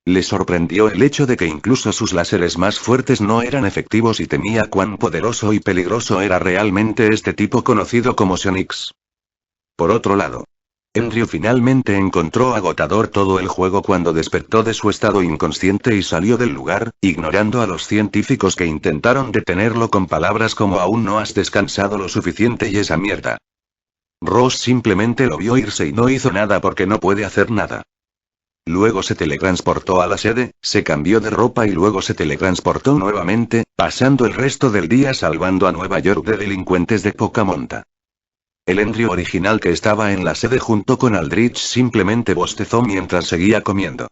Le sorprendió el hecho de que incluso sus láseres más fuertes no eran efectivos y temía cuán poderoso y peligroso era realmente este tipo conocido como Psionics. Por otro lado, Andrew finalmente encontró agotador todo el juego cuando despertó de su estado inconsciente y salió del lugar, ignorando a los científicos que intentaron detenerlo con palabras como aún no has descansado lo suficiente y esa mierda. Ross simplemente lo vio irse y no hizo nada porque no puede hacer nada. Luego se teletransportó a la sede, se cambió de ropa y luego se teletransportó nuevamente, pasando el resto del día salvando a Nueva York de delincuentes de poca monta. El Andrew original que estaba en la sede junto con Aldrich simplemente bostezó mientras seguía comiendo.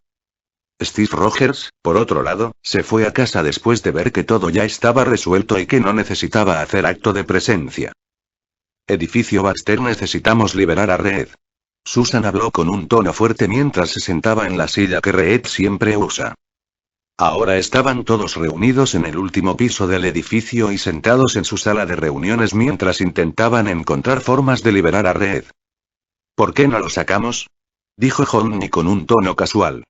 Steve Rogers, por otro lado, se fue a casa después de ver que todo ya estaba resuelto y que no necesitaba hacer acto de presencia. Edificio Baxter, necesitamos liberar a Reed. Susan habló con un tono fuerte mientras se sentaba en la silla que Reed siempre usa. Ahora estaban todos reunidos en el último piso del edificio y sentados en su sala de reuniones mientras intentaban encontrar formas de liberar a Reed. ¿Por qué no lo sacamos?, dijo Honey con un tono casual.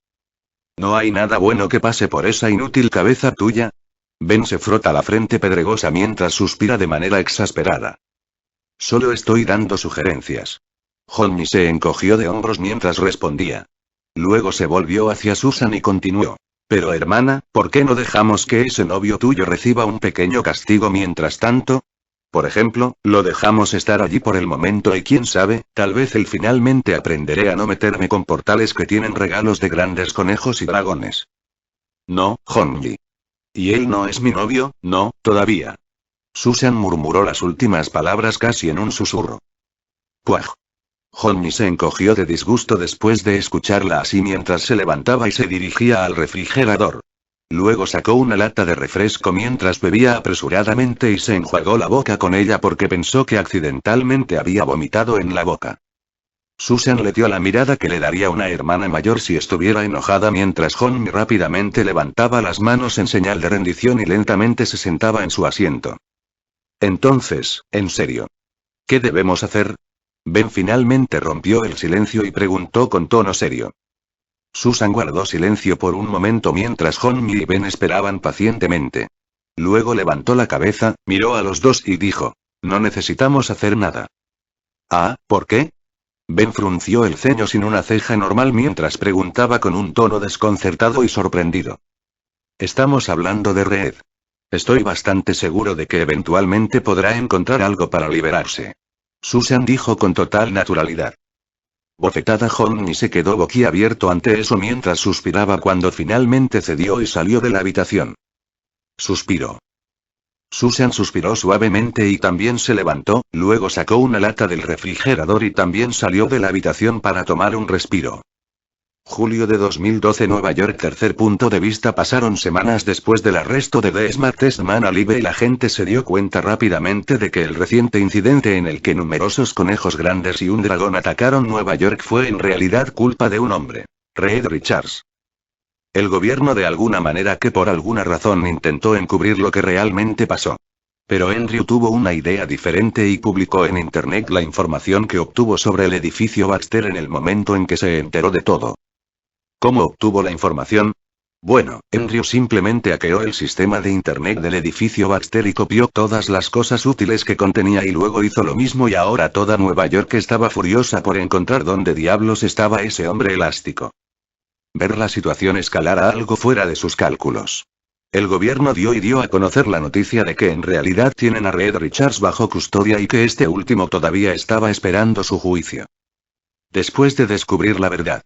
¿No hay nada bueno que pase por esa inútil cabeza tuya? Ben se frota la frente pedregosa mientras suspira de manera exasperada. Solo estoy dando sugerencias. Honey se encogió de hombros mientras respondía. Luego se volvió hacia Susan y continuó. Pero hermana, ¿por qué no dejamos que ese novio tuyo reciba un pequeño castigo mientras tanto? Por ejemplo, lo dejamos estar allí por el momento y quién sabe, tal vez él finalmente aprenderé a no meterme con portales que tienen regalos de grandes conejos y dragones. No, Honey. Y él no es mi novio, no, todavía. Susan murmuró las últimas palabras casi en un susurro. Puaj. Honey se encogió de disgusto después de escucharla así mientras se levantaba y se dirigía al refrigerador. Luego sacó una lata de refresco mientras bebía apresuradamente y se enjuagó la boca con ella porque pensó que accidentalmente había vomitado en la boca. Susan le dio la mirada que le daría una hermana mayor si estuviera enojada mientras Honey rápidamente levantaba las manos en señal de rendición y lentamente se sentaba en su asiento. Entonces, en serio. ¿Qué debemos hacer? Ben finalmente rompió el silencio y preguntó con tono serio. Susan guardó silencio por un momento mientras Honey y Ben esperaban pacientemente. luego levantó la cabeza, miró a los dos y dijo: no necesitamos hacer nada. Ah, ¿por qué? Ben frunció el ceño sin una ceja normal mientras preguntaba con un tono desconcertado y sorprendido. Estamos hablando de Reed. Estoy bastante seguro de que eventualmente podrá encontrar algo para liberarse. Susan dijo con total naturalidad. Bofetada Johnny se quedó boquiabierto ante eso mientras suspiraba cuando finalmente cedió y salió de la habitación. Suspiró. Susan suspiró suavemente y también se levantó, luego sacó una lata del refrigerador y también salió de la habitación para tomar un respiro. Julio de 2012 Nueva York. Tercer punto de vista. Pasaron semanas después del arresto de Desmond Testman Alive y la gente se dio cuenta rápidamente de que el reciente incidente en el que numerosos conejos grandes y un dragón atacaron Nueva York fue en realidad culpa de un hombre, Reed Richards. El gobierno de alguna manera que por alguna razón intentó encubrir lo que realmente pasó. Pero Andrew tuvo una idea diferente y publicó en internet la información que obtuvo sobre el edificio Baxter en el momento en que se enteró de todo. ¿Cómo obtuvo la información? Bueno, Andrew simplemente hackeó el sistema de internet del edificio Baxter y copió todas las cosas útiles que contenía y luego hizo lo mismo y ahora toda Nueva York estaba furiosa por encontrar dónde diablos estaba ese hombre elástico. Ver la situación escalar a algo fuera de sus cálculos. El gobierno dio a conocer la noticia de que en realidad tienen a Reed Richards bajo custodia y que este último todavía estaba esperando su juicio. Después de descubrir la verdad,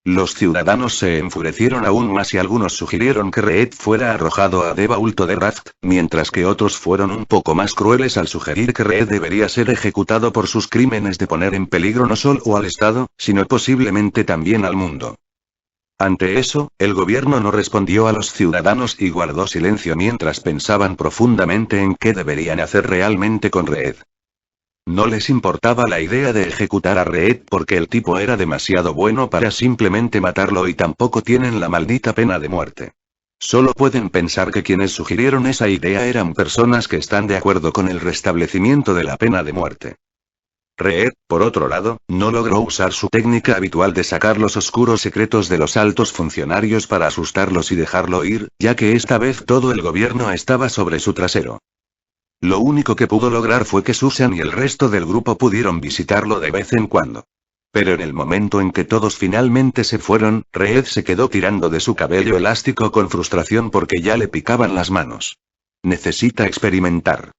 los ciudadanos se enfurecieron aún más y algunos sugirieron que Reed fuera arrojado a Debaulto de Raft, mientras que otros fueron un poco más crueles al sugerir que Reed debería ser ejecutado por sus crímenes de poner en peligro no solo al Estado, sino posiblemente también al mundo. Ante eso, el gobierno no respondió a los ciudadanos y guardó silencio mientras pensaban profundamente en qué deberían hacer realmente con Reed. No les importaba la idea de ejecutar a Reed porque el tipo era demasiado bueno para simplemente matarlo y tampoco tienen la maldita pena de muerte. Solo pueden pensar que quienes sugirieron esa idea eran personas que están de acuerdo con el restablecimiento de la pena de muerte. Reed, por otro lado, no logró usar su técnica habitual de sacar los oscuros secretos de los altos funcionarios para asustarlos y dejarlo ir, ya que esta vez todo el gobierno estaba sobre su trasero. Lo único que pudo lograr fue que Susan y el resto del grupo pudieron visitarlo de vez en cuando. Pero en el momento en que todos finalmente se fueron, Reed se quedó tirando de su cabello elástico con frustración porque ya le picaban las manos. Necesita experimentar.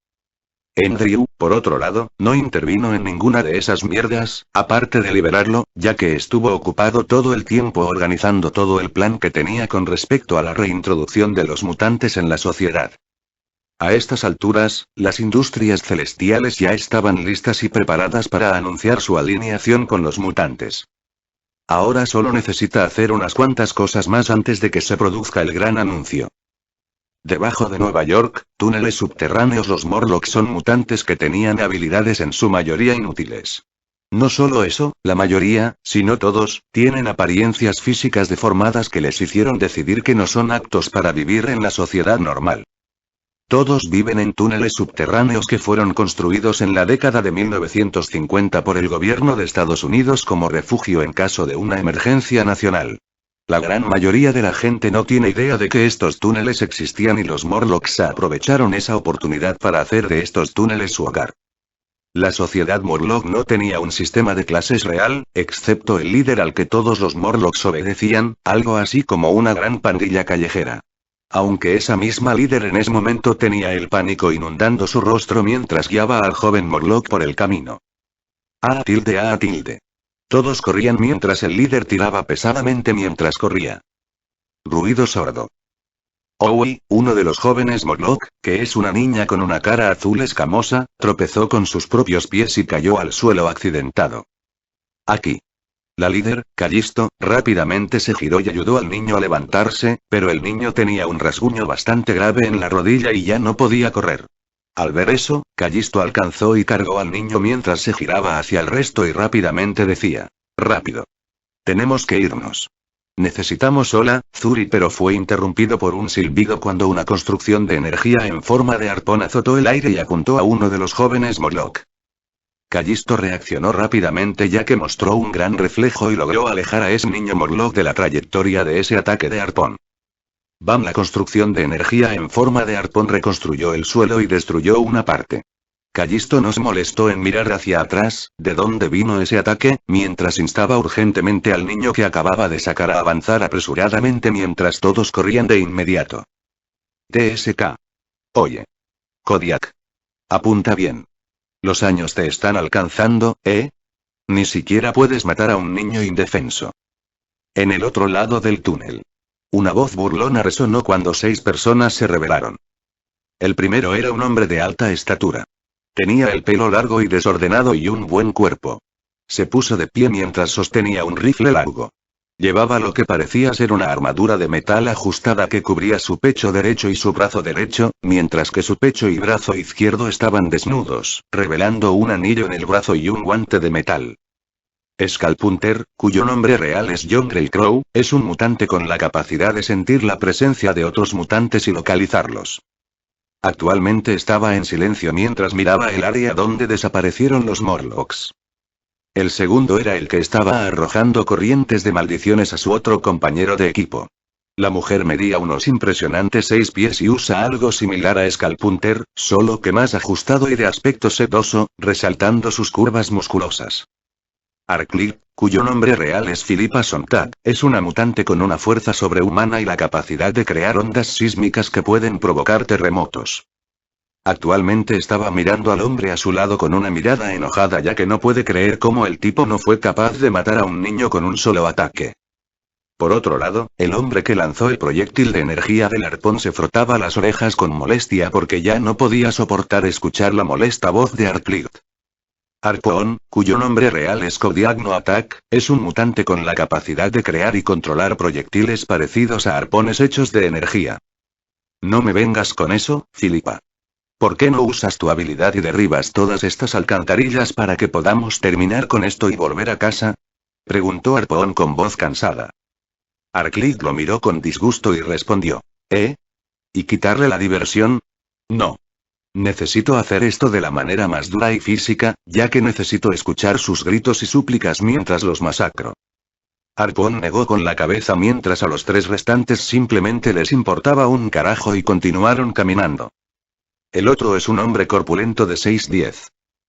Andrew, por otro lado, no intervino en ninguna de esas mierdas, aparte de liberarlo, ya que estuvo ocupado todo el tiempo organizando todo el plan que tenía con respecto a la reintroducción de los mutantes en la sociedad. A estas alturas, las industrias celestiales ya estaban listas y preparadas para anunciar su alineación con los mutantes. Ahora solo necesita hacer unas cuantas cosas más antes de que se produzca el gran anuncio. Debajo de Nueva York, túneles subterráneos. Los Morlocks son mutantes que tenían habilidades en su mayoría inútiles. No solo eso, la mayoría, si no todos, tienen apariencias físicas deformadas que les hicieron decidir que no son aptos para vivir en la sociedad normal. Todos viven en túneles subterráneos que fueron construidos en la década de 1950 por el gobierno de Estados Unidos como refugio en caso de una emergencia nacional. La gran mayoría de la gente no tiene idea de que estos túneles existían y los Morlocks aprovecharon esa oportunidad para hacer de estos túneles su hogar. La sociedad Morlock no tenía un sistema de clases real, excepto el líder al que todos los Morlocks obedecían, algo así como una gran pandilla callejera. Aunque esa misma líder en ese momento tenía el pánico inundando su rostro mientras guiaba al joven Morlock por el camino. A tilde. Todos corrían mientras el líder tiraba pesadamente mientras corría. Ruido sordo. Owie, uno de los jóvenes Morlock, que es una niña con una cara azul escamosa, tropezó con sus propios pies y cayó al suelo accidentado. Aquí. La líder, Callisto, rápidamente se giró y ayudó al niño a levantarse, pero el niño tenía un rasguño bastante grave en la rodilla y ya no podía correr. Al ver eso, Callisto alcanzó y cargó al niño mientras se giraba hacia el resto y rápidamente decía: «Rápido. Tenemos que irnos». «Necesitamos Hola, Zuri», pero fue interrumpido por un silbido cuando una construcción de energía en forma de arpón azotó el aire y apuntó a uno de los jóvenes Morlock. Callisto reaccionó rápidamente ya que mostró un gran reflejo y logró alejar a ese niño Morlock de la trayectoria de ese ataque de arpón. Bam, la construcción de energía en forma de arpón reconstruyó el suelo y destruyó una parte. Callisto no se molestó en mirar hacia atrás, de dónde vino ese ataque, mientras instaba urgentemente al niño que acababa de sacar a avanzar apresuradamente mientras todos corrían de inmediato. TSK. Oye. Kodiak. Apunta bien. Los años te están alcanzando, ¿eh? Ni siquiera puedes matar a un niño indefenso. En el otro lado del túnel. Una voz burlona resonó cuando 6 personas se rebelaron. El primero era un hombre de alta estatura. Tenía el pelo largo y desordenado y un buen cuerpo. Se puso de pie mientras sostenía un rifle largo. Llevaba lo que parecía ser una armadura de metal ajustada que cubría su pecho derecho y su brazo derecho, mientras que su pecho y brazo izquierdo estaban desnudos, revelando un anillo en el brazo y un guante de metal. Skullpunter, cuyo nombre real es John Greycrow, es un mutante con la capacidad de sentir la presencia de otros mutantes y localizarlos. Actualmente estaba en silencio mientras miraba el área donde desaparecieron los Morlocks. El segundo era el que estaba arrojando corrientes de maldiciones a su otro compañero de equipo. La mujer medía unos impresionantes 6 pies y usa algo similar a Skullpunter, solo que más ajustado y de aspecto sedoso, resaltando sus curvas musculosas. Arclight, cuyo nombre real es Philippa Sontag, es una mutante con una fuerza sobrehumana y la capacidad de crear ondas sísmicas que pueden provocar terremotos. Actualmente estaba mirando al hombre a su lado con una mirada enojada ya que no puede creer cómo el tipo no fue capaz de matar a un niño con un solo ataque. Por otro lado, el hombre que lanzó el proyectil de energía del arpón se frotaba las orejas con molestia porque ya no podía soportar escuchar la molesta voz de Arclight. Arpón, cuyo nombre real es Kodiak No Attack, es un mutante con la capacidad de crear y controlar proyectiles parecidos a arpones hechos de energía. No me vengas con eso, Philippa. ¿Por qué no usas tu habilidad y derribas todas estas alcantarillas para que podamos terminar con esto y volver a casa? Preguntó Arpón con voz cansada. Arclight lo miró con disgusto y respondió. ¿Eh? ¿Y quitarle la diversión? No. Necesito hacer esto de la manera más dura y física, ya que necesito escuchar sus gritos y súplicas mientras los masacro. Arpón negó con la cabeza mientras a los 3 restantes simplemente les importaba un carajo y continuaron caminando. El otro es un hombre corpulento de 6'10".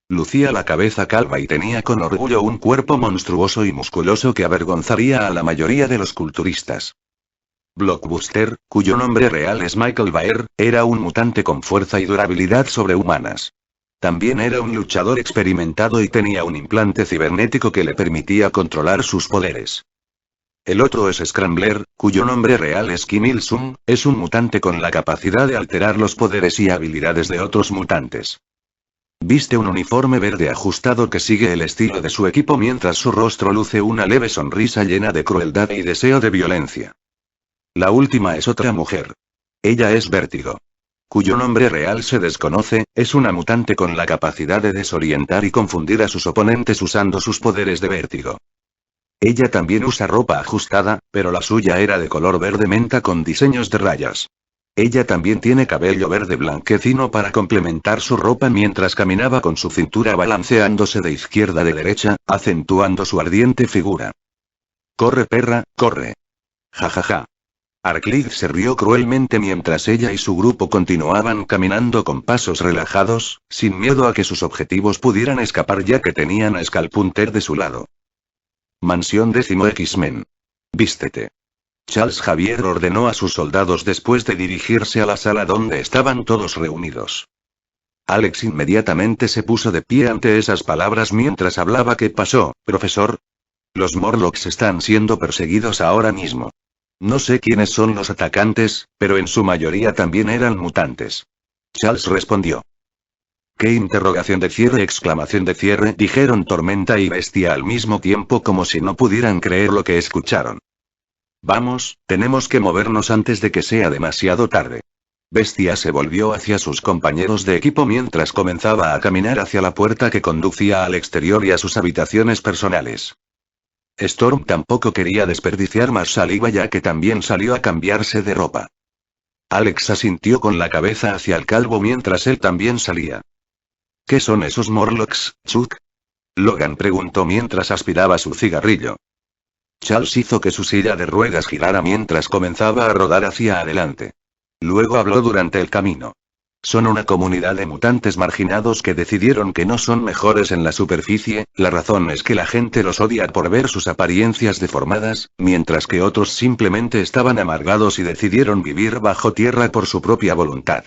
Lucía la cabeza calva y tenía con orgullo un cuerpo monstruoso y musculoso que avergonzaría a la mayoría de los culturistas. Blockbuster, cuyo nombre real es Michael Baer, era un mutante con fuerza y durabilidad sobrehumanas. También era un luchador experimentado y tenía un implante cibernético que le permitía controlar sus poderes. El otro es Scrambler, cuyo nombre real es Kim Il-sung, es un mutante con la capacidad de alterar los poderes y habilidades de otros mutantes. Viste un uniforme verde ajustado que sigue el estilo de su equipo mientras su rostro luce una leve sonrisa llena de crueldad y deseo de violencia. La última es otra mujer. Ella es Vértigo. Cuyo nombre real se desconoce, es una mutante con la capacidad de desorientar y confundir a sus oponentes usando sus poderes de vértigo. Ella también usa ropa ajustada, pero la suya era de color verde menta con diseños de rayas. Ella también tiene cabello verde blanquecino para complementar su ropa mientras caminaba con su cintura balanceándose de izquierda a derecha, acentuando su ardiente figura. Corre perra, corre. Jajaja. Arclight se rió cruelmente mientras ella y su grupo continuaban caminando con pasos relajados, sin miedo a que sus objetivos pudieran escapar ya que tenían a Skullpunter de su lado. Mansión 10 X-Men. Vístete. Charles Xavier ordenó a sus soldados después de dirigirse a la sala donde estaban todos reunidos. Alex inmediatamente se puso de pie ante esas palabras mientras hablaba. ¿Qué pasó, profesor? Los Morlocks están siendo perseguidos ahora mismo. No sé quiénes son los atacantes, pero en su mayoría también eran mutantes. Charles respondió. ¿Qué interrogación de cierre? Exclamación de cierre, dijeron Tormenta y Bestia al mismo tiempo como si no pudieran creer lo que escucharon. Vamos, tenemos que movernos antes de que sea demasiado tarde. Bestia se volvió hacia sus compañeros de equipo mientras comenzaba a caminar hacia la puerta que conducía al exterior y a sus habitaciones personales. Storm tampoco quería desperdiciar más saliva ya que también salió a cambiarse de ropa. Alex asintió con la cabeza hacia el calvo mientras él también salía. ¿Qué son esos Morlocks, Chuck? Logan preguntó mientras aspiraba su cigarrillo. Charles hizo que su silla de ruedas girara mientras comenzaba a rodar hacia adelante. Luego habló durante el camino. Son una comunidad de mutantes marginados que decidieron que no son mejores en la superficie, la razón es que la gente los odia por ver sus apariencias deformadas, mientras que otros simplemente estaban amargados y decidieron vivir bajo tierra por su propia voluntad.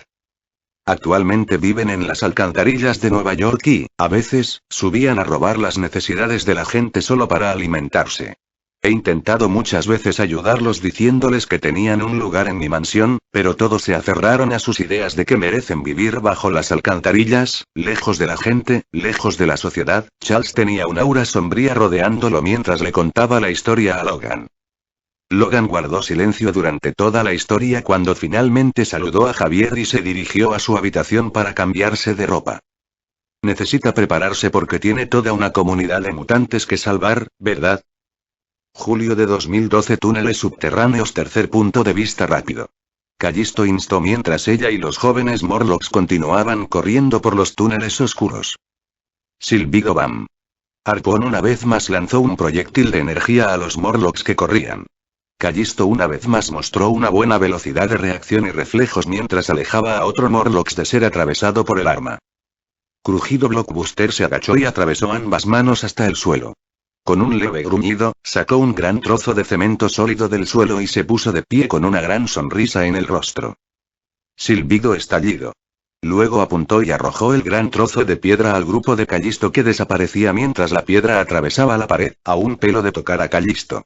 Actualmente viven en las alcantarillas de Nueva York y, a veces, subían a robar las necesidades de la gente solo para alimentarse. He intentado muchas veces ayudarlos diciéndoles que tenían un lugar en mi mansión, pero todos se aferraron a sus ideas de que merecen vivir bajo las alcantarillas, lejos de la gente, lejos de la sociedad. Charles tenía un aura sombría rodeándolo mientras le contaba la historia a Logan. Logan guardó silencio durante toda la historia cuando finalmente saludó a Javier y se dirigió a su habitación para cambiarse de ropa. Necesita prepararse porque tiene toda una comunidad de mutantes que salvar, ¿verdad? Julio de 2012. Túneles subterráneos. Tercer punto de vista rápido. Callisto instó mientras ella y los jóvenes Morlocks continuaban corriendo por los túneles oscuros. Silbido Bam. Harpoon una vez más lanzó un proyectil de energía a los Morlocks que corrían. Callisto una vez más mostró una buena velocidad de reacción y reflejos mientras alejaba a otro Morlocks de ser atravesado por el arma. Crujido. Blockbuster se agachó y atravesó ambas manos hasta el suelo. Con un leve gruñido, sacó un gran trozo de cemento sólido del suelo y se puso de pie con una gran sonrisa en el rostro. Silbido estallido. Luego apuntó y arrojó el gran trozo de piedra al grupo de Callisto que desaparecía mientras la piedra atravesaba la pared, a un pelo de tocar a Callisto.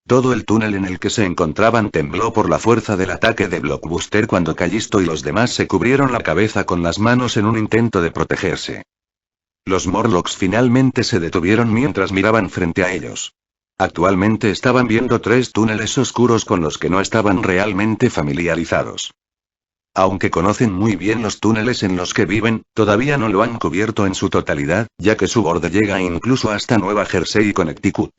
Todo el túnel en el que se encontraban tembló por la fuerza del ataque de Blockbuster cuando Callisto y los demás se cubrieron la cabeza con las manos en un intento de protegerse. Los Morlocks finalmente se detuvieron mientras miraban frente a ellos. Actualmente estaban viendo 3 túneles oscuros con los que no estaban realmente familiarizados. Aunque conocen muy bien los túneles en los que viven, todavía no lo han cubierto en su totalidad, ya que su borde llega incluso hasta Nueva Jersey y Connecticut.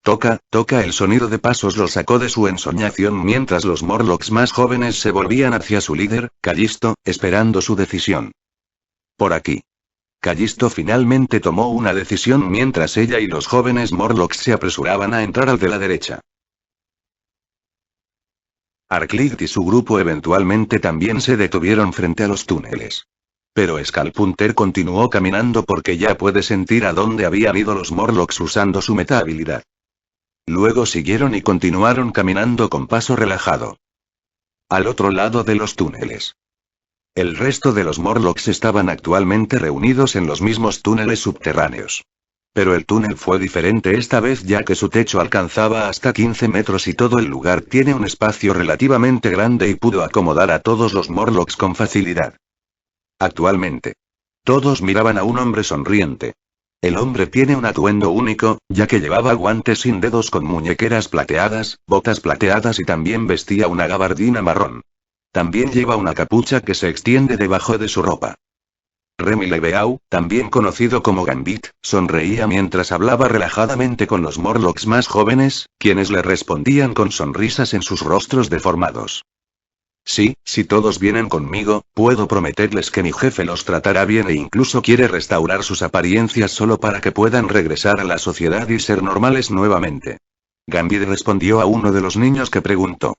Toca, el sonido de pasos lo sacó de su ensoñación mientras los Morlocks más jóvenes se volvían hacia su líder, Callisto, esperando su decisión. Por aquí. Callisto finalmente tomó una decisión mientras ella y los jóvenes Morlocks se apresuraban a entrar al de la derecha. Arclight y su grupo eventualmente también se detuvieron frente a los túneles. Pero Skullpunter continuó caminando porque ya puede sentir a dónde habían ido los Morlocks usando su meta habilidad. Luego siguieron y continuaron caminando con paso relajado. Al otro lado de los túneles. El resto de los Morlocks estaban actualmente reunidos en los mismos túneles subterráneos. Pero el túnel fue diferente esta vez ya que su techo alcanzaba hasta 15 metros y todo el lugar tiene un espacio relativamente grande y pudo acomodar a todos los Morlocks con facilidad. Actualmente. Todos miraban a un hombre sonriente. El hombre tiene un atuendo único, ya que llevaba guantes sin dedos con muñequeras plateadas, botas plateadas y también vestía una gabardina marrón. También lleva una capucha que se extiende debajo de su ropa. Remy LeBeau, también conocido como Gambit, sonreía mientras hablaba relajadamente con los Morlocks más jóvenes, quienes le respondían con sonrisas en sus rostros deformados. Sí, si todos vienen conmigo, puedo prometerles que mi jefe los tratará bien e incluso quiere restaurar sus apariencias solo para que puedan regresar a la sociedad y ser normales nuevamente. Gambit respondió a uno de los niños que preguntó.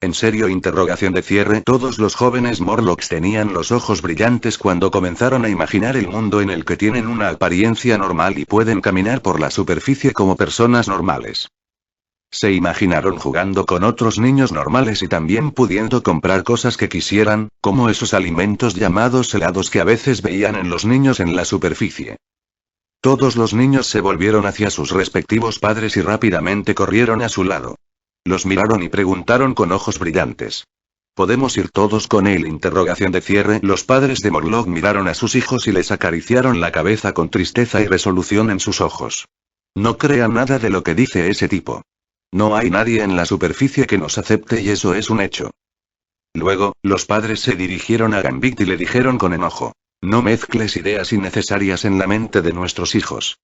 ¿En serio? Interrogación de cierre. Todos los jóvenes Morlocks tenían los ojos brillantes cuando comenzaron a imaginar el mundo en el que tienen una apariencia normal y pueden caminar por la superficie como personas normales. Se imaginaron jugando con otros niños normales y también pudiendo comprar cosas que quisieran, como esos alimentos llamados helados que a veces veían en los niños en la superficie. Todos los niños se volvieron hacia sus respectivos padres y rápidamente corrieron a su lado. Los miraron y preguntaron con ojos brillantes. ¿Podemos ir todos con él? Interrogación de cierre. Los padres de Morlock miraron a sus hijos y les acariciaron la cabeza con tristeza y resolución en sus ojos. No crean nada de lo que dice ese tipo. No hay nadie en la superficie que nos acepte y eso es un hecho. Luego, los padres se dirigieron a Gambit y le dijeron con enojo. No mezcles ideas innecesarias en la mente de nuestros hijos.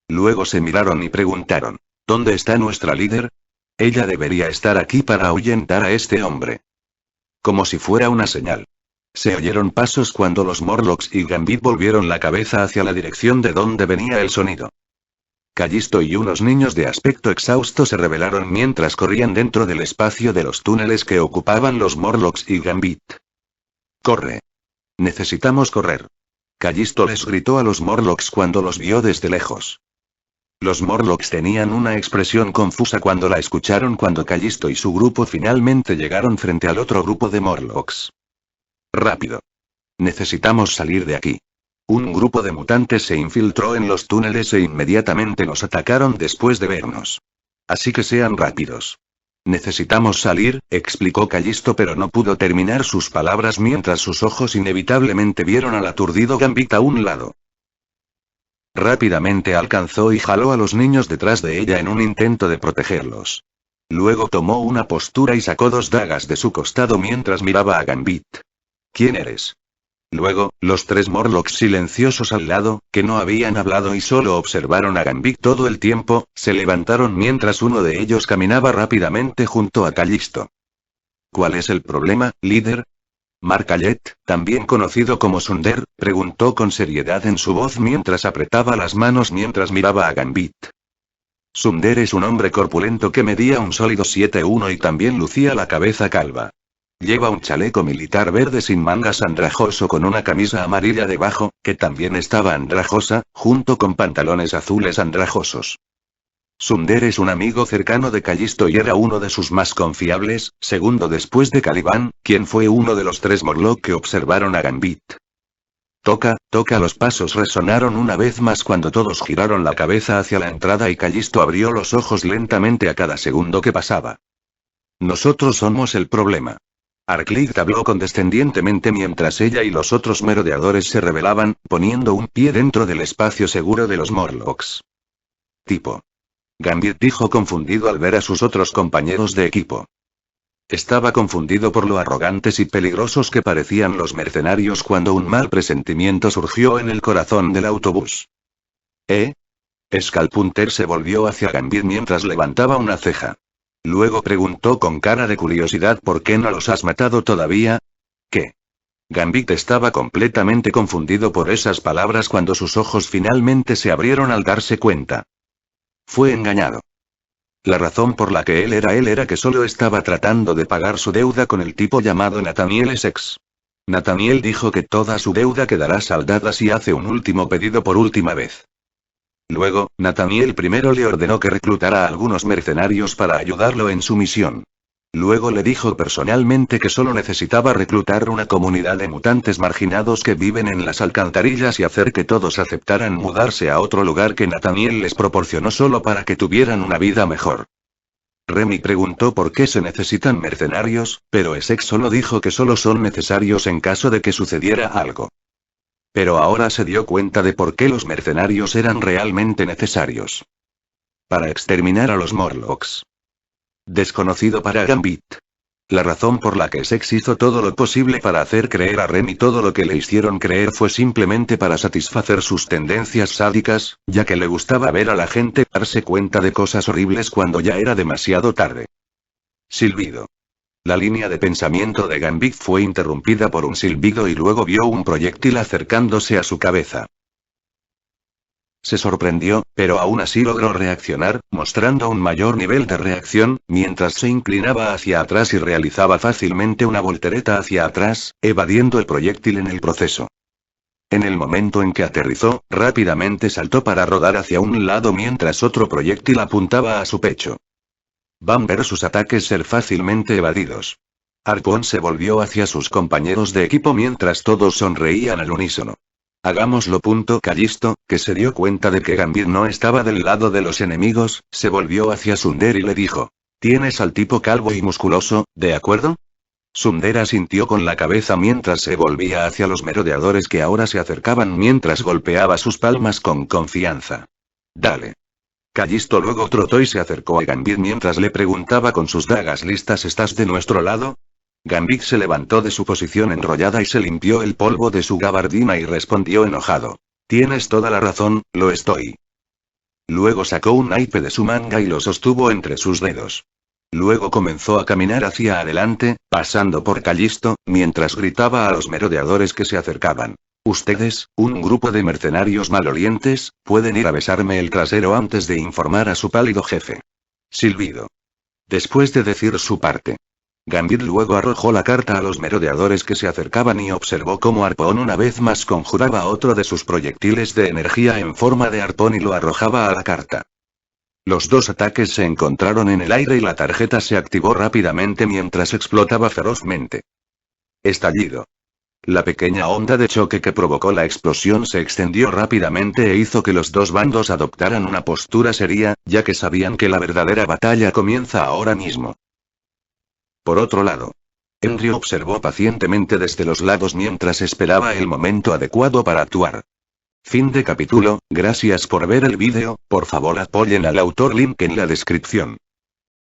Luego se miraron y preguntaron. ¿Dónde está nuestra líder? Ella debería estar aquí para ahuyentar a este hombre. Como si fuera una señal. Se oyeron pasos cuando los Morlocks y Gambit volvieron la cabeza hacia la dirección de donde venía el sonido. Callisto y unos niños de aspecto exhausto se rebelaron mientras corrían dentro del espacio de los túneles que ocupaban los Morlocks y Gambit. ¡Corre! Necesitamos correr. Callisto les gritó a los Morlocks cuando los vio desde lejos. Los Morlocks tenían una expresión confusa cuando la escucharon cuando Callisto y su grupo finalmente llegaron frente al otro grupo de Morlocks. ¡Rápido! Necesitamos salir de aquí. Un grupo de mutantes se infiltró en los túneles e inmediatamente nos atacaron después de vernos. Así que sean rápidos. Necesitamos salir, explicó Callisto, pero no pudo terminar sus palabras mientras sus ojos inevitablemente vieron al aturdido Gambit a un lado. Rápidamente alcanzó y jaló a los niños detrás de ella en un intento de protegerlos. Luego tomó una postura y sacó 2 dagas de su costado mientras miraba a Gambit. ¿Quién eres? Luego, los 3 Morlocks silenciosos al lado, que no habían hablado y solo observaron a Gambit todo el tiempo, se levantaron mientras uno de ellos caminaba rápidamente junto a Callisto. ¿Cuál es el problema, líder? Markallet, también conocido como Sunder, preguntó con seriedad en su voz mientras apretaba las manos mientras miraba a Gambit. Sunder es un hombre corpulento que medía un sólido 7'1" y también lucía la cabeza calva. Lleva un chaleco militar verde sin mangas andrajoso con una camisa amarilla debajo, que también estaba andrajosa, junto con pantalones azules andrajosos. Sunder es un amigo cercano de Callisto y era uno de sus más confiables, segundo después de Caliban, quien fue uno de los 3 Morlock que observaron a Gambit. Toca, los pasos resonaron una vez más cuando todos giraron la cabeza hacia la entrada y Callisto abrió los ojos lentamente a cada segundo que pasaba. Nosotros somos el problema. Arclight habló condescendientemente mientras ella y los otros merodeadores se rebelaban, poniendo un pie dentro del espacio seguro de los Morlocks. Tipo. Gambit dijo confundido al ver a sus otros compañeros de equipo. Estaba confundido por lo arrogantes y peligrosos que parecían los mercenarios cuando un mal presentimiento surgió en el corazón del autobús. Skullpunter se volvió hacia Gambit mientras levantaba una ceja. Luego preguntó con cara de curiosidad ¿por qué no los has matado todavía? ¿Qué? Gambit estaba completamente confundido por esas palabras cuando sus ojos finalmente se abrieron al darse cuenta. Fue engañado. La razón por la que él era que solo estaba tratando de pagar su deuda con el tipo llamado Nathaniel Essex. Nathaniel dijo que toda su deuda quedará saldada si hace un último pedido por última vez. Luego, Nathaniel primero le ordenó que reclutara a algunos mercenarios para ayudarlo en su misión. Luego le dijo personalmente que solo necesitaba reclutar una comunidad de mutantes marginados que viven en las alcantarillas y hacer que todos aceptaran mudarse a otro lugar que Nathaniel les proporcionó solo para que tuvieran una vida mejor. Remy preguntó por qué se necesitan mercenarios, pero Essex solo dijo que solo son necesarios en caso de que sucediera algo. Pero ahora se dio cuenta de por qué los mercenarios eran realmente necesarios. Para exterminar a los Morlocks. Desconocido para Gambit. La razón por la que Essex hizo todo lo posible para hacer creer a Remy todo lo que le hicieron creer fue simplemente para satisfacer sus tendencias sádicas, ya que le gustaba ver a la gente darse cuenta de cosas horribles cuando ya era demasiado tarde. Silbido. La línea de pensamiento de Gambit fue interrumpida por un silbido y luego vio un proyectil acercándose a su cabeza. Se sorprendió, pero aún así logró reaccionar, mostrando un mayor nivel de reacción, mientras se inclinaba hacia atrás y realizaba fácilmente una voltereta hacia atrás, evadiendo el proyectil en el proceso. En el momento en que aterrizó, rápidamente saltó para rodar hacia un lado mientras otro proyectil apuntaba a su pecho. Van ver sus ataques ser fácilmente evadidos. Harpoon se volvió hacia sus compañeros de equipo mientras todos sonreían al unísono. Hagámoslo. Callisto, que se dio cuenta de que Gambit no estaba del lado de los enemigos, se volvió hacia Sunder y le dijo. Tienes al tipo calvo y musculoso, ¿de acuerdo? Sunder asintió con la cabeza mientras se volvía hacia los merodeadores que ahora se acercaban mientras golpeaba sus palmas con confianza. Dale. Callisto luego trotó y se acercó a Gambit mientras le preguntaba con sus dagas listas ¿estás de nuestro lado? Gambit se levantó de su posición enrollada y se limpió el polvo de su gabardina y respondió enojado. Tienes toda la razón, lo estoy. Luego sacó un naipe de su manga y lo sostuvo entre sus dedos. Luego comenzó a caminar hacia adelante, pasando por Callisto, mientras gritaba a los merodeadores que se acercaban. Ustedes, un grupo de mercenarios malolientes, pueden ir a besarme el trasero antes de informar a su pálido jefe. Silbido. Después de decir su parte. Gambit luego arrojó la carta a los merodeadores que se acercaban y observó cómo Arpón una vez más conjuraba otro de sus proyectiles de energía en forma de arpón y lo arrojaba a la carta. Los dos ataques se encontraron en el aire y la tarjeta se activó rápidamente mientras explotaba ferozmente. Estallido. La pequeña onda de choque que provocó la explosión se extendió rápidamente e hizo que los dos bandos adoptaran una postura seria, ya que sabían que la verdadera batalla comienza ahora mismo. Por otro lado, Henry observó pacientemente desde los lados mientras esperaba el momento adecuado para actuar. Fin de capítulo. Gracias por ver el vídeo. Por favor apoyen al autor, link en la descripción.